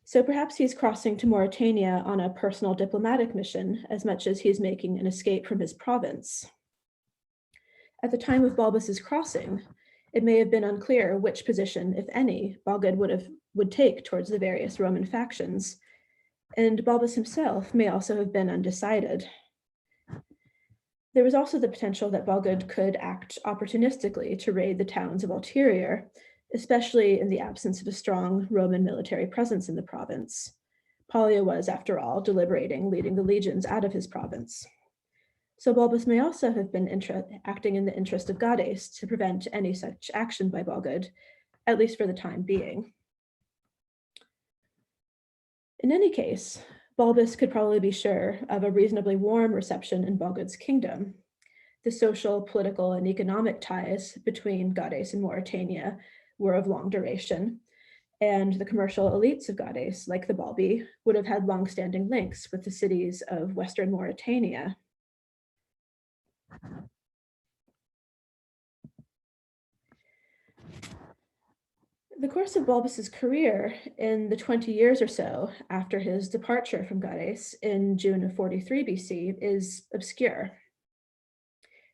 So perhaps he's crossing to Mauritania on a personal diplomatic mission as much as he's making an escape from his province. At the time of Balbus's crossing, it may have been unclear which position, if any, Bogod would take towards the various Roman factions, and Balbus himself may also have been undecided. There was also the potential that Balgud could act opportunistically to raid the towns of Ulterior, especially in the absence of a strong Roman military presence in the province. Pollio was, after all, deliberating leading the legions out of his province. So Balbus may also have been acting in the interest of Gades to prevent any such action by Balgud, at least for the time being. In any case, Balbus could probably be sure of a reasonably warm reception in Balgud's kingdom. The social, political, and economic ties between Gades and Mauritania were of long duration, and the commercial elites of Gades, like the Balbi, would have had long-standing links with the cities of Western Mauritania. The course of Balbus's career in the 20 years or so after his departure from Gades in June of 43 BC is obscure.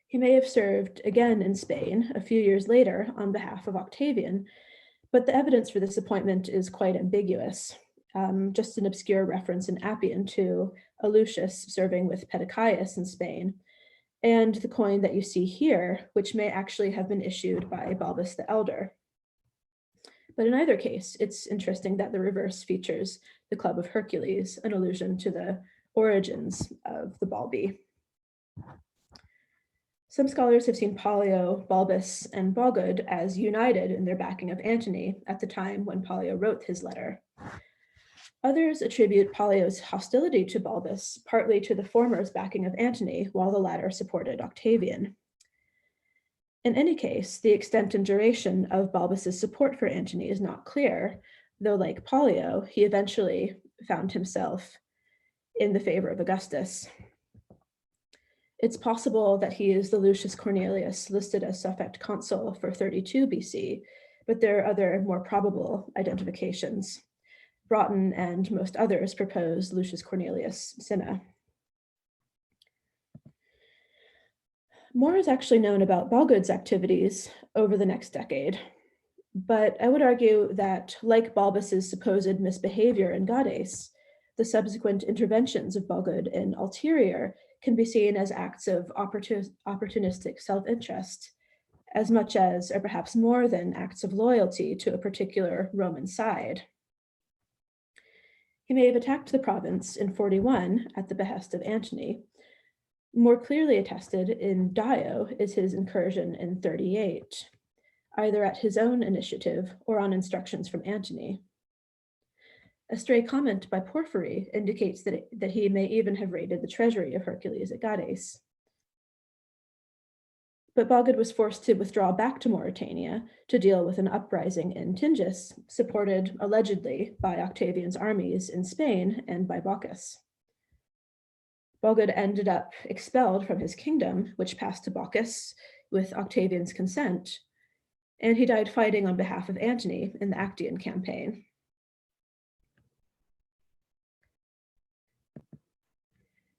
He may have served again in Spain a few years later on behalf of Octavian, but the evidence for this appointment is quite ambiguous. Just an obscure reference in Appian to a Lucius serving with Perdiccas in Spain, and the coin that you see here, which may actually have been issued by Balbus the Elder. But in either case, it's interesting that the reverse features the Club of Hercules, an allusion to the origins of the Balbi. Some scholars have seen Pollio, Balbus, and Balgud as united in their backing of Antony at the time when Pollio wrote his letter. Others attribute Pollio's hostility to Balbus partly to the former's backing of Antony, while the latter supported Octavian. In any case, the extent and duration of Balbus's support for Antony is not clear, though like Pollio, he eventually found himself in the favor of Augustus. It's possible that he is the Lucius Cornelius listed as suffect consul for 32 BC, but there are other more probable identifications. Broughton and most others propose Lucius Cornelius Cinna. More is actually known about Balgud's activities over the next decade, but I would argue that, like Balbus's supposed misbehavior in Gades, the subsequent interventions of Balgud in Ulterior can be seen as acts of opportunistic self-interest, as much as, or perhaps more than, acts of loyalty to a particular Roman side. He may have attacked the province in 41 at the behest of Antony. More clearly attested in Dio is his incursion in 38, either at his own initiative or on instructions from Antony. A stray comment by Porphyry indicates that he may even have raided the treasury of Hercules at Gades. But Balgud was forced to withdraw back to Mauritania to deal with an uprising in Tingis, supported allegedly by Octavian's armies in Spain and by Bocchus. Balgud ended up expelled from his kingdom, which passed to Bocchus with Octavian's consent, and he died fighting on behalf of Antony in the Actian campaign.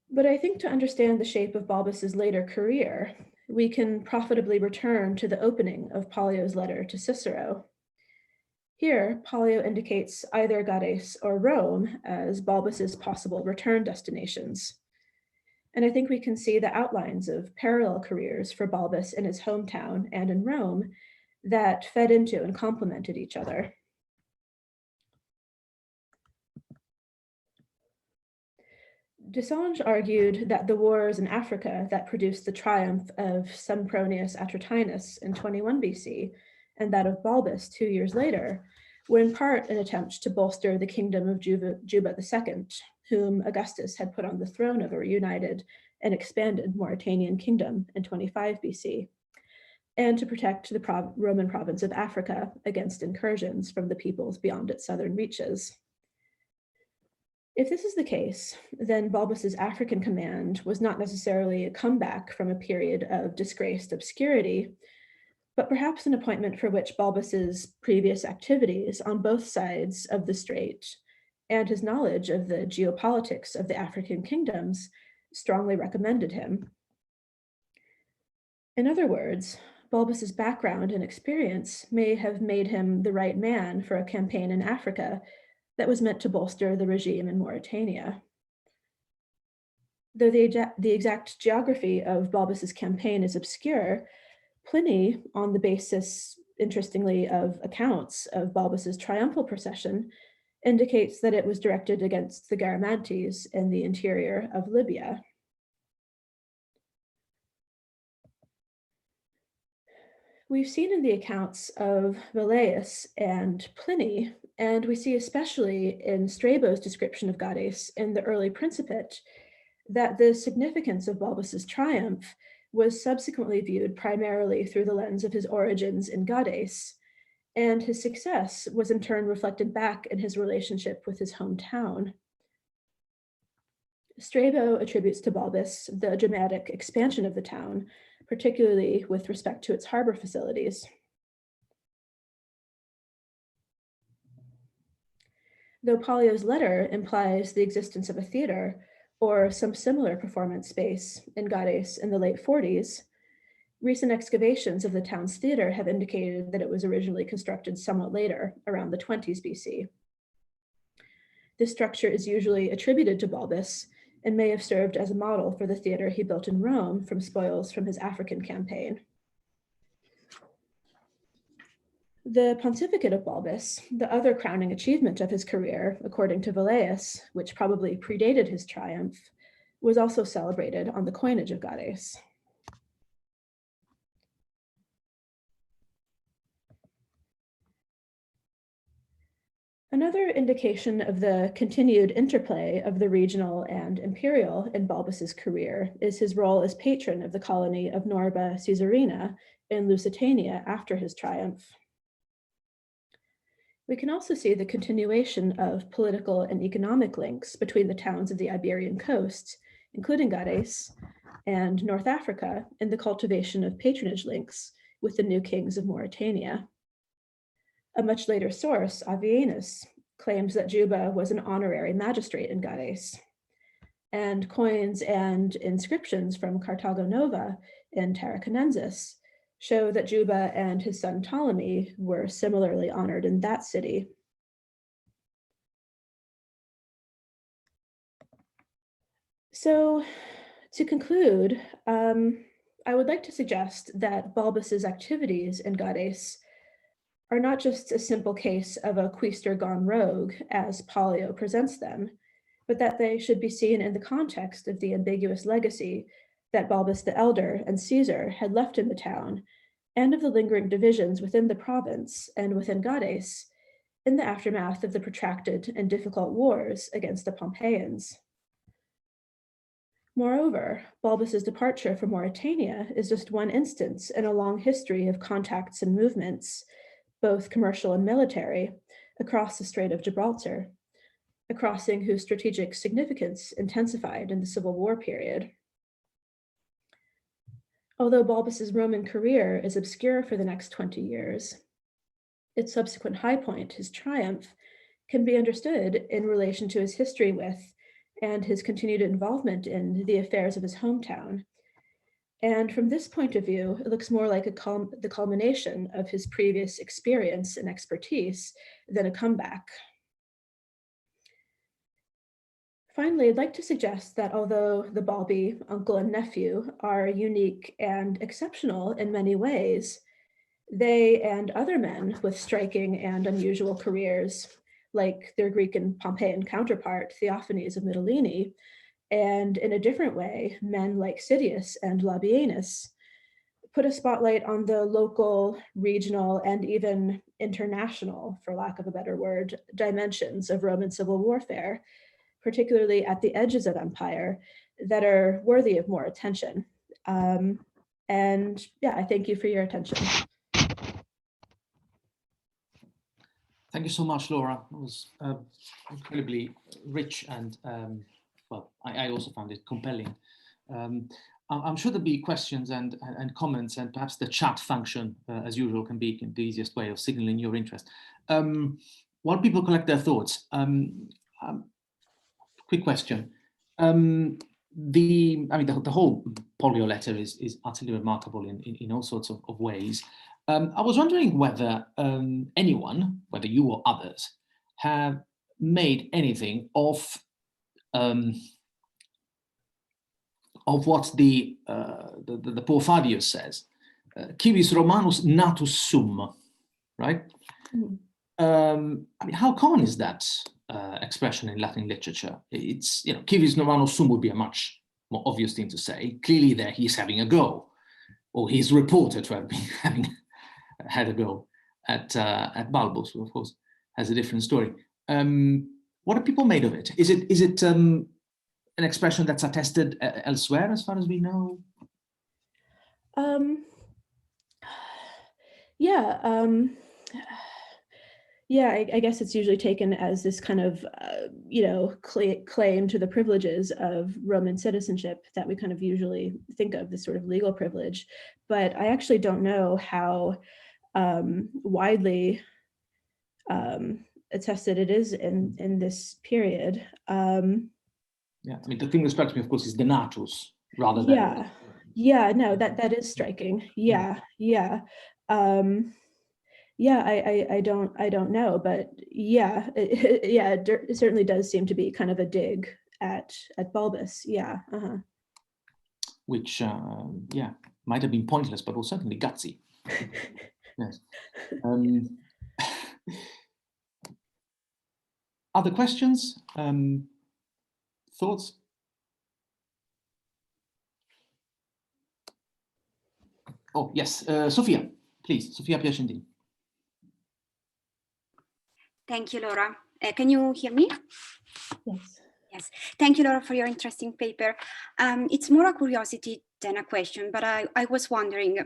But I think to understand the shape of Balbus's later career, we can profitably return to the opening of Pollio's letter to Cicero. Here, Pollio indicates either Gades or Rome as Balbus's possible return destinations. And I think we can see the outlines of parallel careers for Balbus in his hometown and in Rome that fed into and complemented each other. Desange argued that the wars in Africa that produced the triumph of Sempronius Atratinus in 21 BC and that of Balbus 2 years later were in part an attempt to bolster the kingdom of Juba II, whom Augustus had put on the throne of a reunited and expanded Mauritanian kingdom in 25 BC, and to protect the Roman province of Africa against incursions from the peoples beyond its southern reaches. If this is the case, then Balbus's African command was not necessarily a comeback from a period of disgraced obscurity, but perhaps an appointment for which Balbus's previous activities on both sides of the strait and his knowledge of the geopolitics of the African kingdoms strongly recommended him. In other words, Balbus's background and experience may have made him the right man for a campaign in Africa that was meant to bolster the regime in Mauritania. Though the exact geography of Balbus's campaign is obscure, Pliny, on the basis, interestingly, of accounts of Balbus's triumphal procession, indicates that it was directed against the Garamantes in the interior of Libya. We've seen in the accounts of Velleius and Pliny, and we see especially in Strabo's description of Gades in the early Principate, that the significance of Balbus's triumph was subsequently viewed primarily through the lens of his origins in Gades, and his success was in turn reflected back in his relationship with his hometown. Strabo attributes to Balbus the dramatic expansion of the town, particularly with respect to its harbor facilities. Though Pollio's letter implies the existence of a theater or some similar performance space in Gades in the late 40s, recent excavations of the town's theater have indicated that it was originally constructed somewhat later, around the 20s BC. This structure is usually attributed to Balbus and may have served as a model for the theater he built in Rome from spoils from his African campaign. The pontificate of Balbus, the other crowning achievement of his career, according to Velleius, which probably predated his triumph, was also celebrated on the coinage of Gades. Another indication of the continued interplay of the regional and imperial in Balbus's career is his role as patron of the colony of Norba Caesarina in Lusitania after his triumph. We can also see the continuation of political and economic links between the towns of the Iberian coast, including Gades, and North Africa in the cultivation of patronage links with the new kings of Mauritania. A much later source, Avienus, claims that Juba was an honorary magistrate in Gades, and coins and inscriptions from Carthago Nova in Tarraconensis show that Juba and his son Ptolemy were similarly honored in that city. So, to conclude, I would like to suggest that Balbus's activities in Gades are not just a simple case of a quaestor gone rogue, as Pollio presents them, but that they should be seen in the context of the ambiguous legacy that Balbus the Elder and Caesar had left in the town, and of the lingering divisions within the province and within Gades in the aftermath of the protracted and difficult wars against the Pompeians. Moreover, Balbus's departure from Mauritania is just one instance in a long history of contacts and movements, both commercial and military, across the Strait of Gibraltar, a crossing whose strategic significance intensified in the Civil War period. Although Balbus's Roman career is obscure for the next 20 years, its subsequent high point, his triumph, can be understood in relation to his history with and his continued involvement in the affairs of his hometown. And from this point of view, it looks more like the culmination of his previous experience and expertise than a comeback. Finally, I'd like to suggest that although the Balbi, uncle and nephew, are unique and exceptional in many ways, they and other men with striking and unusual careers, like their Greek and Pompeian counterpart, Theophanes of Mytilene, and in a different way, men like Citius and Labienus, put a spotlight on the local, regional, and even international, for lack of a better word, dimensions of Roman civil warfare, particularly at the edges of empire, that are worthy of more attention. And yeah, I thank you for your attention. Thank you so much, Laura. It was incredibly rich and, well, I also found it compelling. I'm sure there'll be questions and comments, and perhaps the chat function, as usual, can be the easiest way of signaling your interest. While people collect their thoughts, quick question. The whole Pollio letter is utterly remarkable in all sorts of ways. I was wondering whether anyone, whether you or others, have made anything of what the poor Fabius says. Civis Romanus natus sum, right? Mhm. I mean, how common is that expression in Latin literature? It's, you know, civis Romanus sum would be a much more obvious thing to say. Clearly there he's having a go, or he's reported to have been having had a go at Balbus, who of course has a different story. What are people made of it? Is it an expression that's attested elsewhere, as far as we know? Yeah, yeah, I guess it's usually taken as this kind of, claim to the privileges of Roman citizenship that we kind of usually think of, this sort of legal privilege. But I actually don't know how widely attested it is in this period. Yeah, I mean, the thing that strikes me, of course, is the natus rather than. Yeah, no, that is striking. Yeah. Yeah, I don't know, but yeah, it certainly does seem to be kind of a dig at Balbus. Yeah. Which, yeah, might have been pointless, but was certainly gutsy. Yes. Other questions? Thoughts? Oh, yes, Sophia, please, Sophia Piacentini. Thank you, Laura. Can you hear me? Yes. Yes. Thank you, Laura, for your interesting paper. It's more a curiosity than a question, but I was wondering,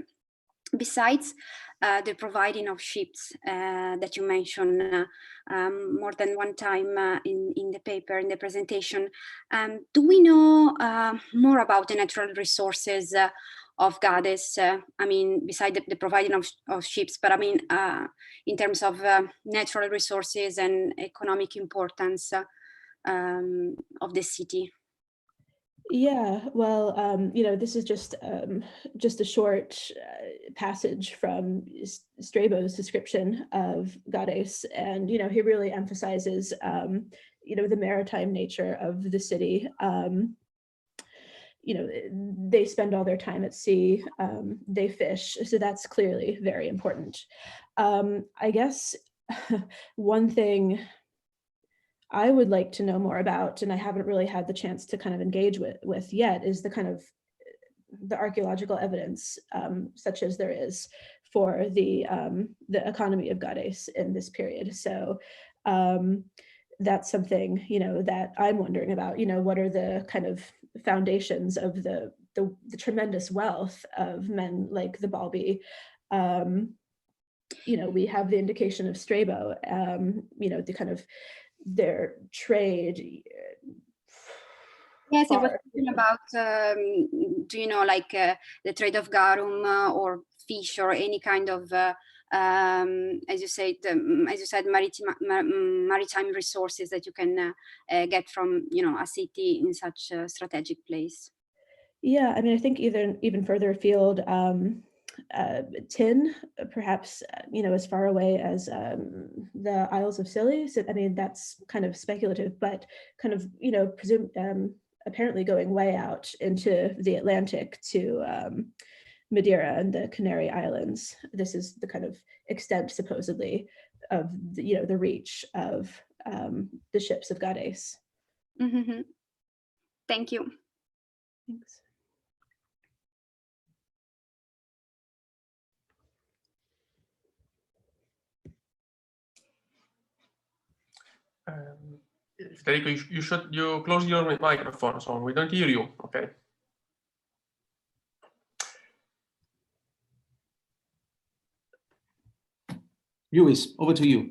besides the providing of ships that you mentioned more than one time in the paper, in the presentation, do we know more about the natural resources of Gades? I mean, beside the providing of ships, but I mean, in terms of natural resources and economic importance of the city. Yeah, well, this is just a short passage from Strabo's description of Gades, and he really emphasizes the maritime nature of the city. They spend all their time at sea, they fish, so that's clearly very important. I guess one thing I would like to know more about, and I haven't really had the chance to kind of engage with yet, is the kind of the archaeological evidence, such as there is for the economy of Gades in this period. So that's something that I'm wondering about. What are the kind of foundations of the tremendous wealth of men like the Balbi? We have the indication of Strabo. The kind of their trade. Yes, I was thinking about, do you know, like the trade of garum or fish or any kind of, as you said, maritime resources that you can get from, a city in such a strategic place. Yeah, I mean, I think even further afield, tin, perhaps, as far away as the Isles of Scilly. So, I mean, that's kind of speculative, but kind of, apparently going way out into the Atlantic to Madeira and the Canary Islands. This is the kind of extent, supposedly, of the reach of the ships of Gades. Mm-hmm. Thank you. Thanks. Federico, you close your microphone, so we don't hear you. Okay. Lewis, over to you.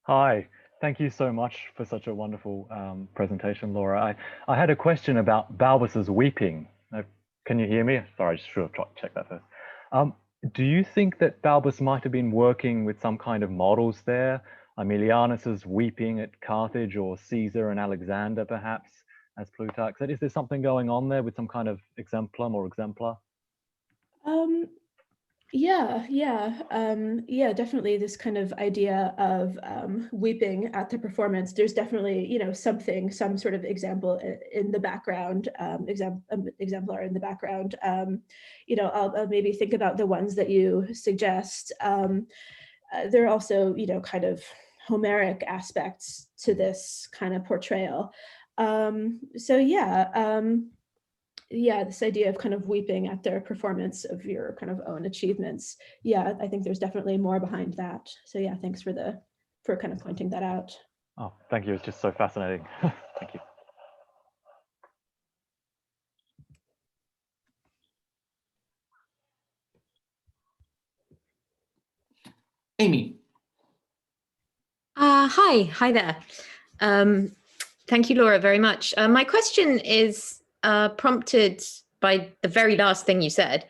Hi, thank you so much for such a wonderful presentation, Laura. I had a question about Balbus's weeping. Can you hear me? Sorry, I just should have checked that first. Do you think that Balbus might have been working with some kind of models there? Aemilianus's weeping at Carthage, or Caesar and Alexander, perhaps, as Plutarch said? Is there something going on there with some kind of exemplum or exemplar? Yeah, definitely this kind of idea of weeping at the performance. There's definitely, some sort of example in the background, exemplar in the background. I'll maybe think about the ones that you suggest. There are also, kind of Homeric aspects to this kind of portrayal. This idea of kind of weeping at their performance of your kind of own achievements. Yeah, I think there's definitely more behind that. So yeah, thanks for kind of pointing that out. Oh, thank you. It's just so fascinating. Thank you. Amy. Hi there. Thank you, Laura, very much. My question is prompted by the very last thing you said.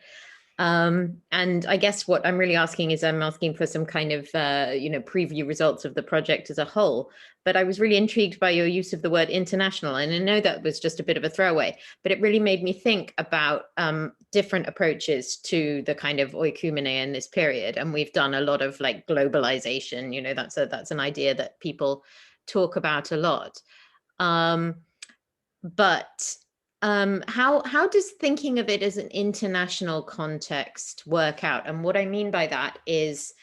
And I guess what I'm really asking is I'm asking for some kind of, preview results of the project as a whole. But I was really intrigued by your use of the word international. And I know that was just a bit of a throwaway, but it really made me think about different approaches to the kind of oikoumene in this period. And we've done a lot of like globalization, that's an idea that people talk about a lot. How does thinking of it as an international context work out? And what I mean by that is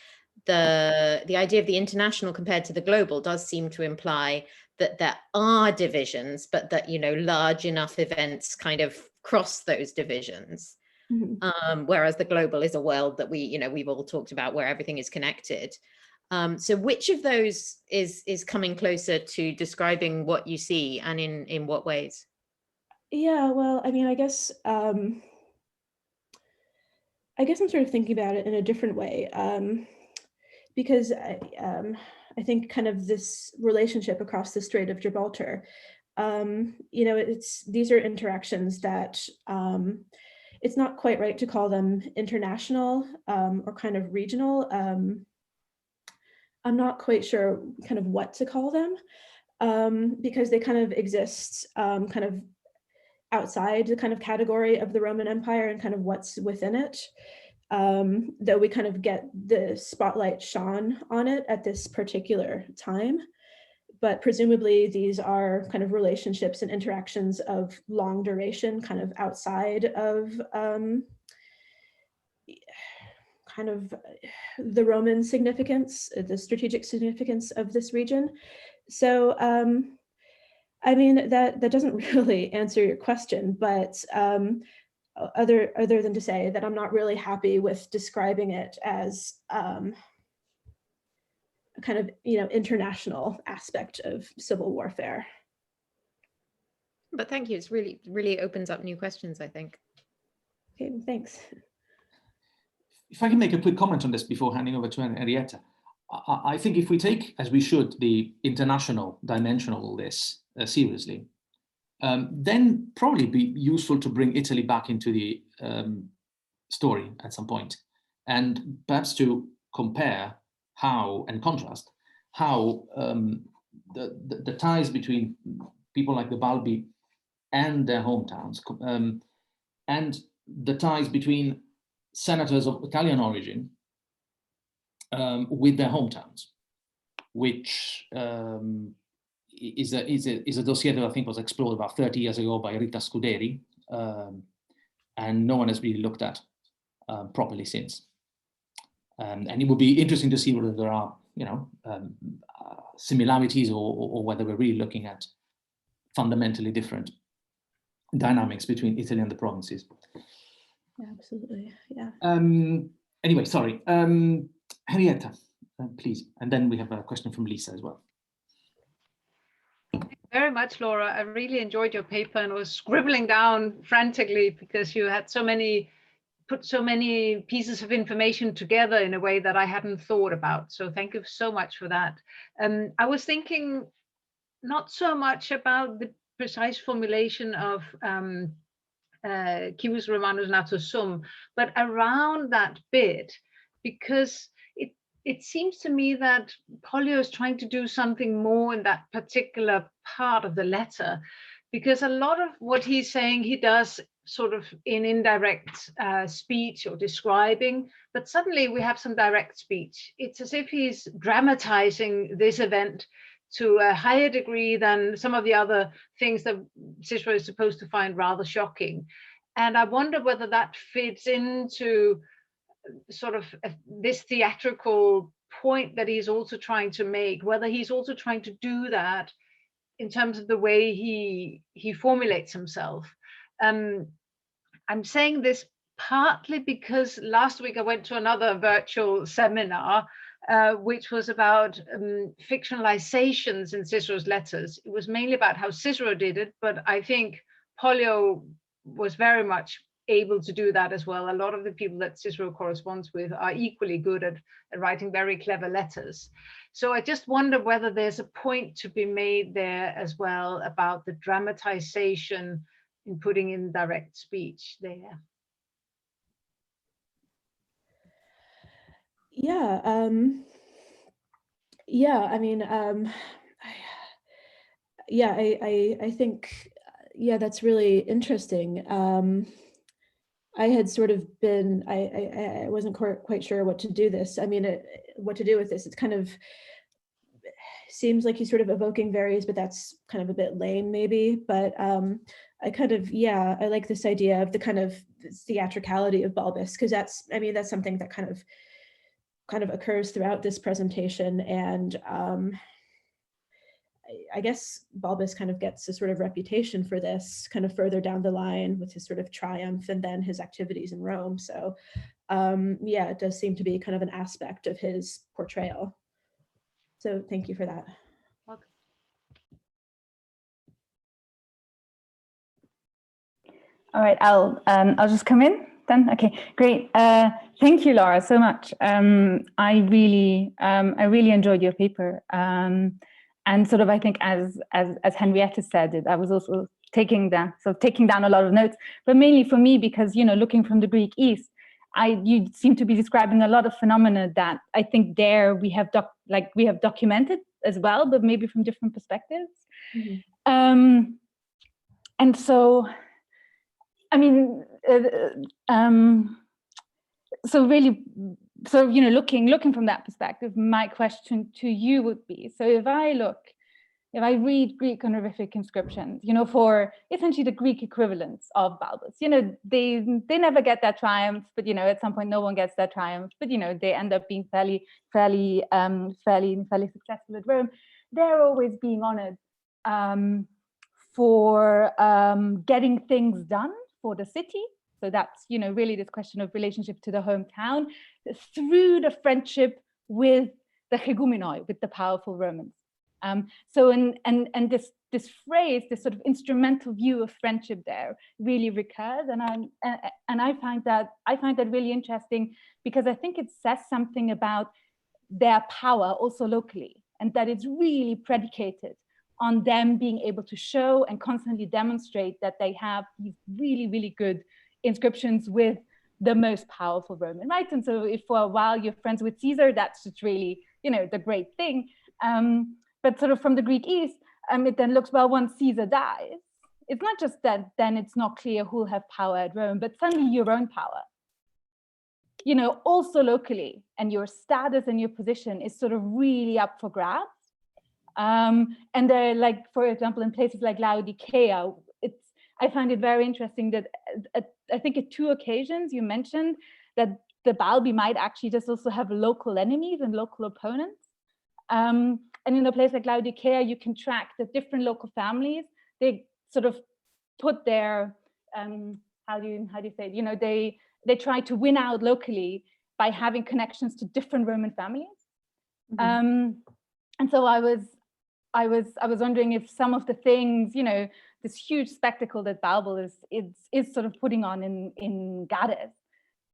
the idea of the international compared to the global does seem to imply that there are divisions, but that, large enough events kind of cross those divisions. Mm-hmm. Whereas the global is a world that we've all talked about where everything is connected. So which of those is coming closer to describing what you see, and in what ways? Yeah, well, I mean, I guess I'm sort of thinking about it in a different way, because I think kind of this relationship across the Strait of Gibraltar, these are interactions that it's not quite right to call them international or kind of regional. I'm not quite sure kind of what to call them because they kind of exist kind of outside the kind of category of the Roman Empire and kind of what's within it. Though we kind of get the spotlight shone on it at this particular time. But presumably these are kind of relationships and interactions of long duration, kind of outside of kind of the Roman significance, the strategic significance of this region. So, I mean, that doesn't really answer your question, but other than to say that I'm not really happy with describing it as a kind of, international aspect of civil warfare. But thank you. It's really opens up new questions, I think. Okay, thanks. If I can make a quick comment on this before handing over to Henrietta. I think if we take, as we should, the international dimension of all this seriously, then probably be useful to bring Italy back into the story at some point, and perhaps to compare how and contrast how the ties between people like the Balbi and their hometowns, and the ties between senators of Italian origin with their hometowns, which is a dossier that I think was explored about 30 years ago by Rita Scuderi, and no one has really looked at properly since. And it would be interesting to see whether there are, similarities or whether we're really looking at fundamentally different dynamics between Italy and the provinces. Yeah, absolutely. Yeah. Anyway, sorry. Henrietta, please. And then we have a question from Lisa as well. Very much, Laura. I really enjoyed your paper and was scribbling down frantically because you had put so many pieces of information together in a way that I hadn't thought about. So thank you so much for that. I was thinking not so much about the precise formulation of Civus Romanus Natus Sum, but around that bit, because it seems to me that Pollio is trying to do something more in that particular part of the letter because a lot of what he's saying, he does sort of in indirect speech or describing, but suddenly we have some direct speech. It's as if he's dramatizing this event to a higher degree than some of the other things that Cicero is supposed to find rather shocking. And I wonder whether that fits into sort of this theatrical point that he's also trying to make, whether he's also trying to do that in terms of the way he formulates himself. I'm saying this partly because last week I went to another virtual seminar, which was about fictionalizations in Cicero's letters. It was mainly about how Cicero did it, but I think Pollio was very much able to do that as well. A lot of the people that Cicero corresponds with are equally good at writing very clever letters. So I just wonder whether there's a point to be made there as well about the dramatization in putting in direct speech there. Yeah, I mean, I think, yeah, that's really interesting. I had sort of been, I wasn't quite sure what to do this. I mean, what to do with this. It's kind of seems like he's sort of evoking varies, but that's kind of a bit lame maybe. But I kind of, yeah, I like this idea of the kind of theatricality of Balbus, because that's, I mean, that's something that kind of occurs throughout this presentation. And I guess Balbus kind of gets a sort of reputation for this kind of further down the line with his sort of triumph and then his activities in Rome. So yeah, it does seem to be kind of an aspect of his portrayal. So thank you for that. Okay. All right, I'll just come in then. Okay, great. Thank you, Laura, so much. I really enjoyed your paper. And sort of, I think, as Henrietta said it, I was also taking down a lot of notes, but mainly for me because, you know, looking from the Greek East, you seem to be describing a lot of phenomena that I think there we have documented as well, but maybe from different perspectives. Mm-hmm. And so, I mean, so really, so, you know, looking from that perspective, my question to you would be, so if I read Greek honorific inscriptions, you know, for essentially the Greek equivalents of Balbus, you know, they never get that triumph, but, you know, at some point no one gets that triumph, but, you know, they end up being fairly successful at Rome. They're always being honored for getting things done for the city. So that's, you know, really this question of relationship to the hometown through the friendship with the hegumenoi, with the powerful Romans. So and this phrase, this sort of instrumental view of friendship there really recurs, and I find that really interesting because I think it says something about their power also locally, and that it's really predicated on them being able to show and constantly demonstrate that they have these really, really good inscriptions with the most powerful Roman, right? And so if for a while you're friends with Caesar, that's just really, you know, the great thing. But sort of from the Greek East, it then looks, well, once Caesar dies, it's not just that then it's not clear who'll have power at Rome, but suddenly your own power, you know, also locally, and your status and your position is sort of really up for grabs. And they're like, for example, in places like Laodicea, I find it very interesting that I think at 2 occasions you mentioned that the Balbi might actually just also have local enemies and local opponents. And in a place like Laodicea, you can track the different local families. They sort of put their, how do you say it? You know, they try to win out locally by having connections to different Roman families. Mm-hmm. And so I was wondering if some of the things, you know, this huge spectacle that Balbus is sort of putting on in Gades,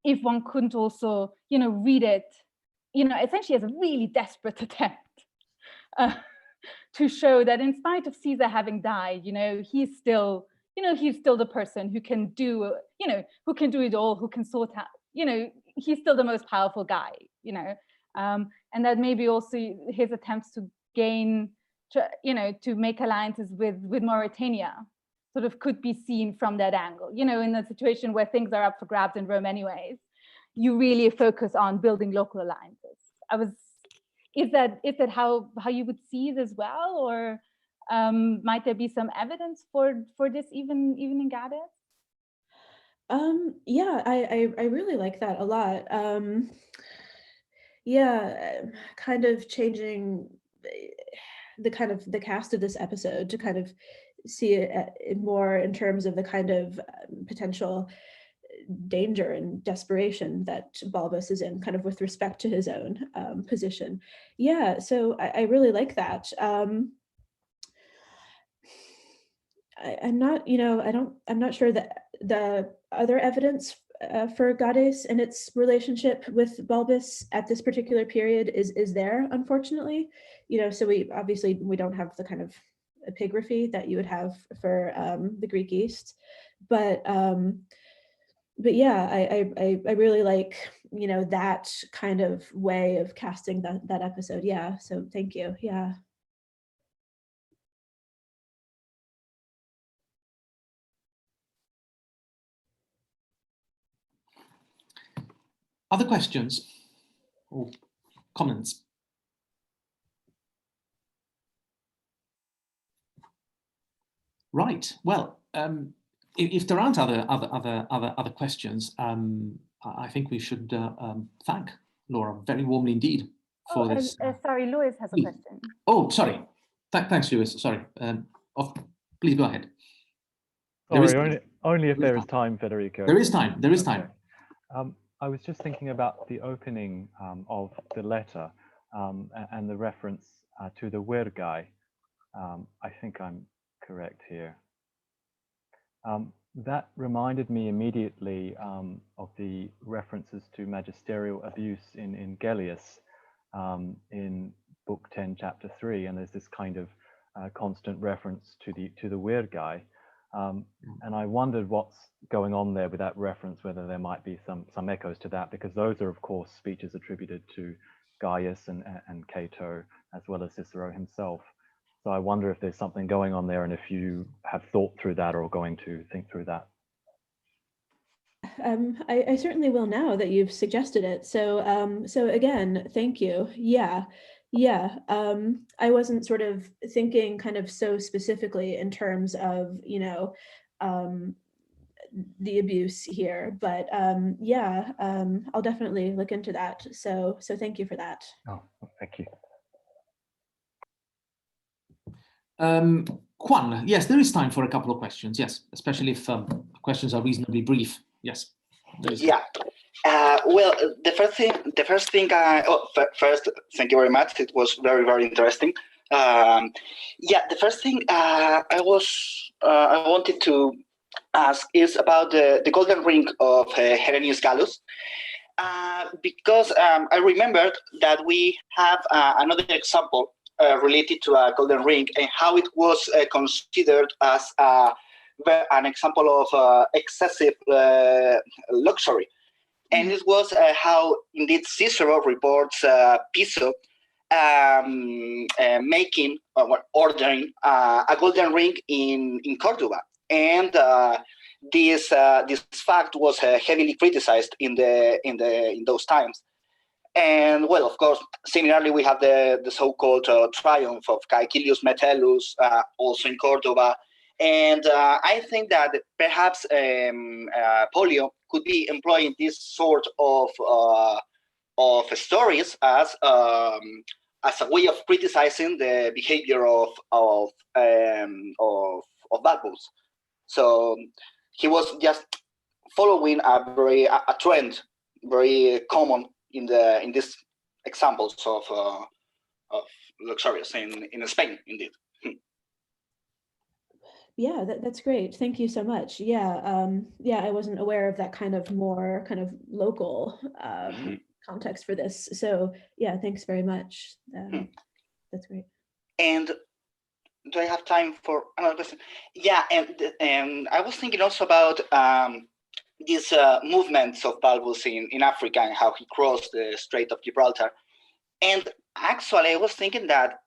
if one couldn't also, you know, read it, you know, essentially as a really desperate attempt to show that in spite of Caesar having died, you know, he's still the person who can do, you know, who can do it all, who can sort out, you know, he's still the most powerful guy, you know, and that maybe also his attempts to gain, you know, to make alliances with Mauritania sort of could be seen from that angle. You know, in a situation where things are up for grabs in Rome anyways, you really focus on building local alliances. Is that how you would see it as well, or might there be some evidence for this even in Gades? Yeah, I really like that a lot. Yeah, kind of changing the cast of this episode to kind of see it more in terms of the kind of potential danger and desperation that Balbus is in, kind of with respect to his own position. Yeah, so I really like that. I'm not, I'm not sure that the other evidence for Gades and its relationship with Balbus at this particular period is there, unfortunately. So we don't have the kind of epigraphy that you would have for the Greek East, but yeah, I really like, that kind of way of casting that episode. Yeah, so thank you. Yeah. Other questions or comments? Right. Well, if there aren't other questions, I think we should thank Laura very warmly indeed for this. Sorry, Louis has a question. Oh, sorry. Thanks, Louis. Sorry. Please go ahead. Sorry, only if there is time, Federico. There is time. There is time. I was just thinking about the opening of the letter and the reference to the Virgai. I think I'm correct here. That reminded me immediately of the references to magisterial abuse in Gellius in Book 10, Chapter 3, and there's this kind of constant reference to the Virgai. And I wondered what's going on there with that reference, whether there might be some echoes to that, because those are, of course, speeches attributed to Gaius and Cato, as well as Cicero himself. So I wonder if there's something going on there, and if you have thought through that or are going to think through that. I certainly will now that you've suggested it. So so again, thank you. Yeah. I wasn't sort of thinking kind of so specifically in terms of, the abuse here, but yeah, I'll definitely look into that. So thank you for that. Oh, thank you. Juan, yes, there is time for a couple of questions. Yes, especially if questions are reasonably brief. Yes. Yeah. Well, the first thing. First, thank you very much. It was very, very interesting. Yeah, the first thing I wanted to ask is about the golden ring of Herennius Gallus, because I remembered that we have another example related to a golden ring and how it was considered as an example of excessive luxury. And it was how indeed Cicero reports Piso making or ordering a golden ring in Cordoba, and this fact was heavily criticized in those times. And well, of course, similarly, we have the so-called triumph of Caecilius Metellus, also in Cordoba. And I think that perhaps Pollio could be employing this sort of stories as a way of criticizing the behavior of Balbus. So he was just following a trend very common in these examples of luxurious in Spain, indeed. Yeah, that's great. Thank you so much. Yeah, yeah, I wasn't aware of that kind of more kind of local context for this. So yeah, thanks very much. That's great. And do I have time for another question? Yeah, and I was thinking also about these movements of Balbus in Africa and how he crossed the Strait of Gibraltar. And actually, I was thinking that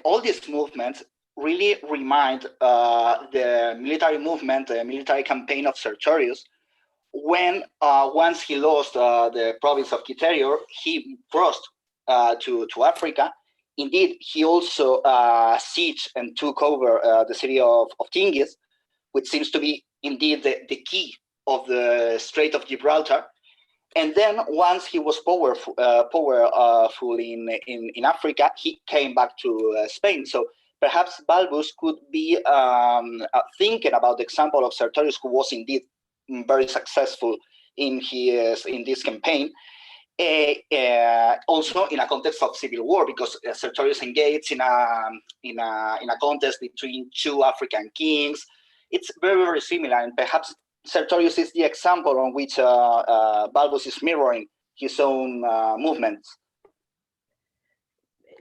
all these movements really remind the military movement, the military campaign of Sertorius, when once he lost the province of Kiterior, he crossed to Africa. Indeed, he also sieged and took over the city of Tingis, which seems to be indeed the key of the Strait of Gibraltar. And then once he was powerful in Africa, he came back to Spain. So perhaps Balbus could be thinking about the example of Sertorius, who was indeed very successful in this campaign. Also in a context of civil war, because Sertorius engaged in a contest between two African kings. It's very, very similar, and perhaps Sertorius is the example on which Balbus is mirroring his own movements.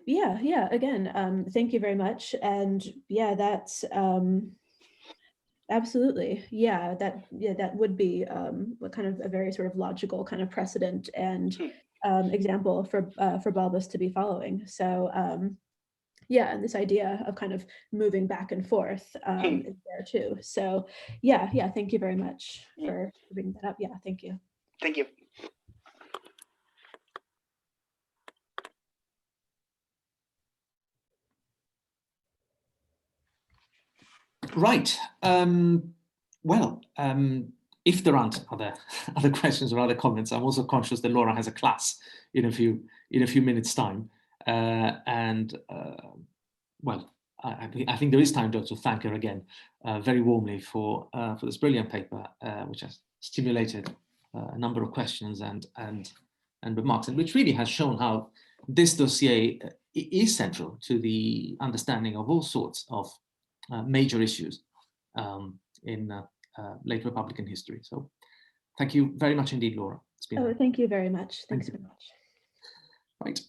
Yeah. Again, thank you very much. And yeah, that's absolutely. Yeah, that would be kind of a very sort of logical kind of precedent and example for Balbus to be following. So yeah, and this idea of kind of moving back and forth is there too. So yeah, thank you very much for bringing that up. Yeah, thank you. Thank you. Right. If there aren't other questions or other comments, I'm also conscious that Laura has a class in a few minutes' time, I think there is time to thank her again very warmly for this brilliant paper, which has stimulated a number of questions and remarks, and which really has shown how this dossier is central to the understanding of all sorts of major issues in late Republican history. So thank you very much indeed, Laura. It's been thank you very much. Thanks very much. Right.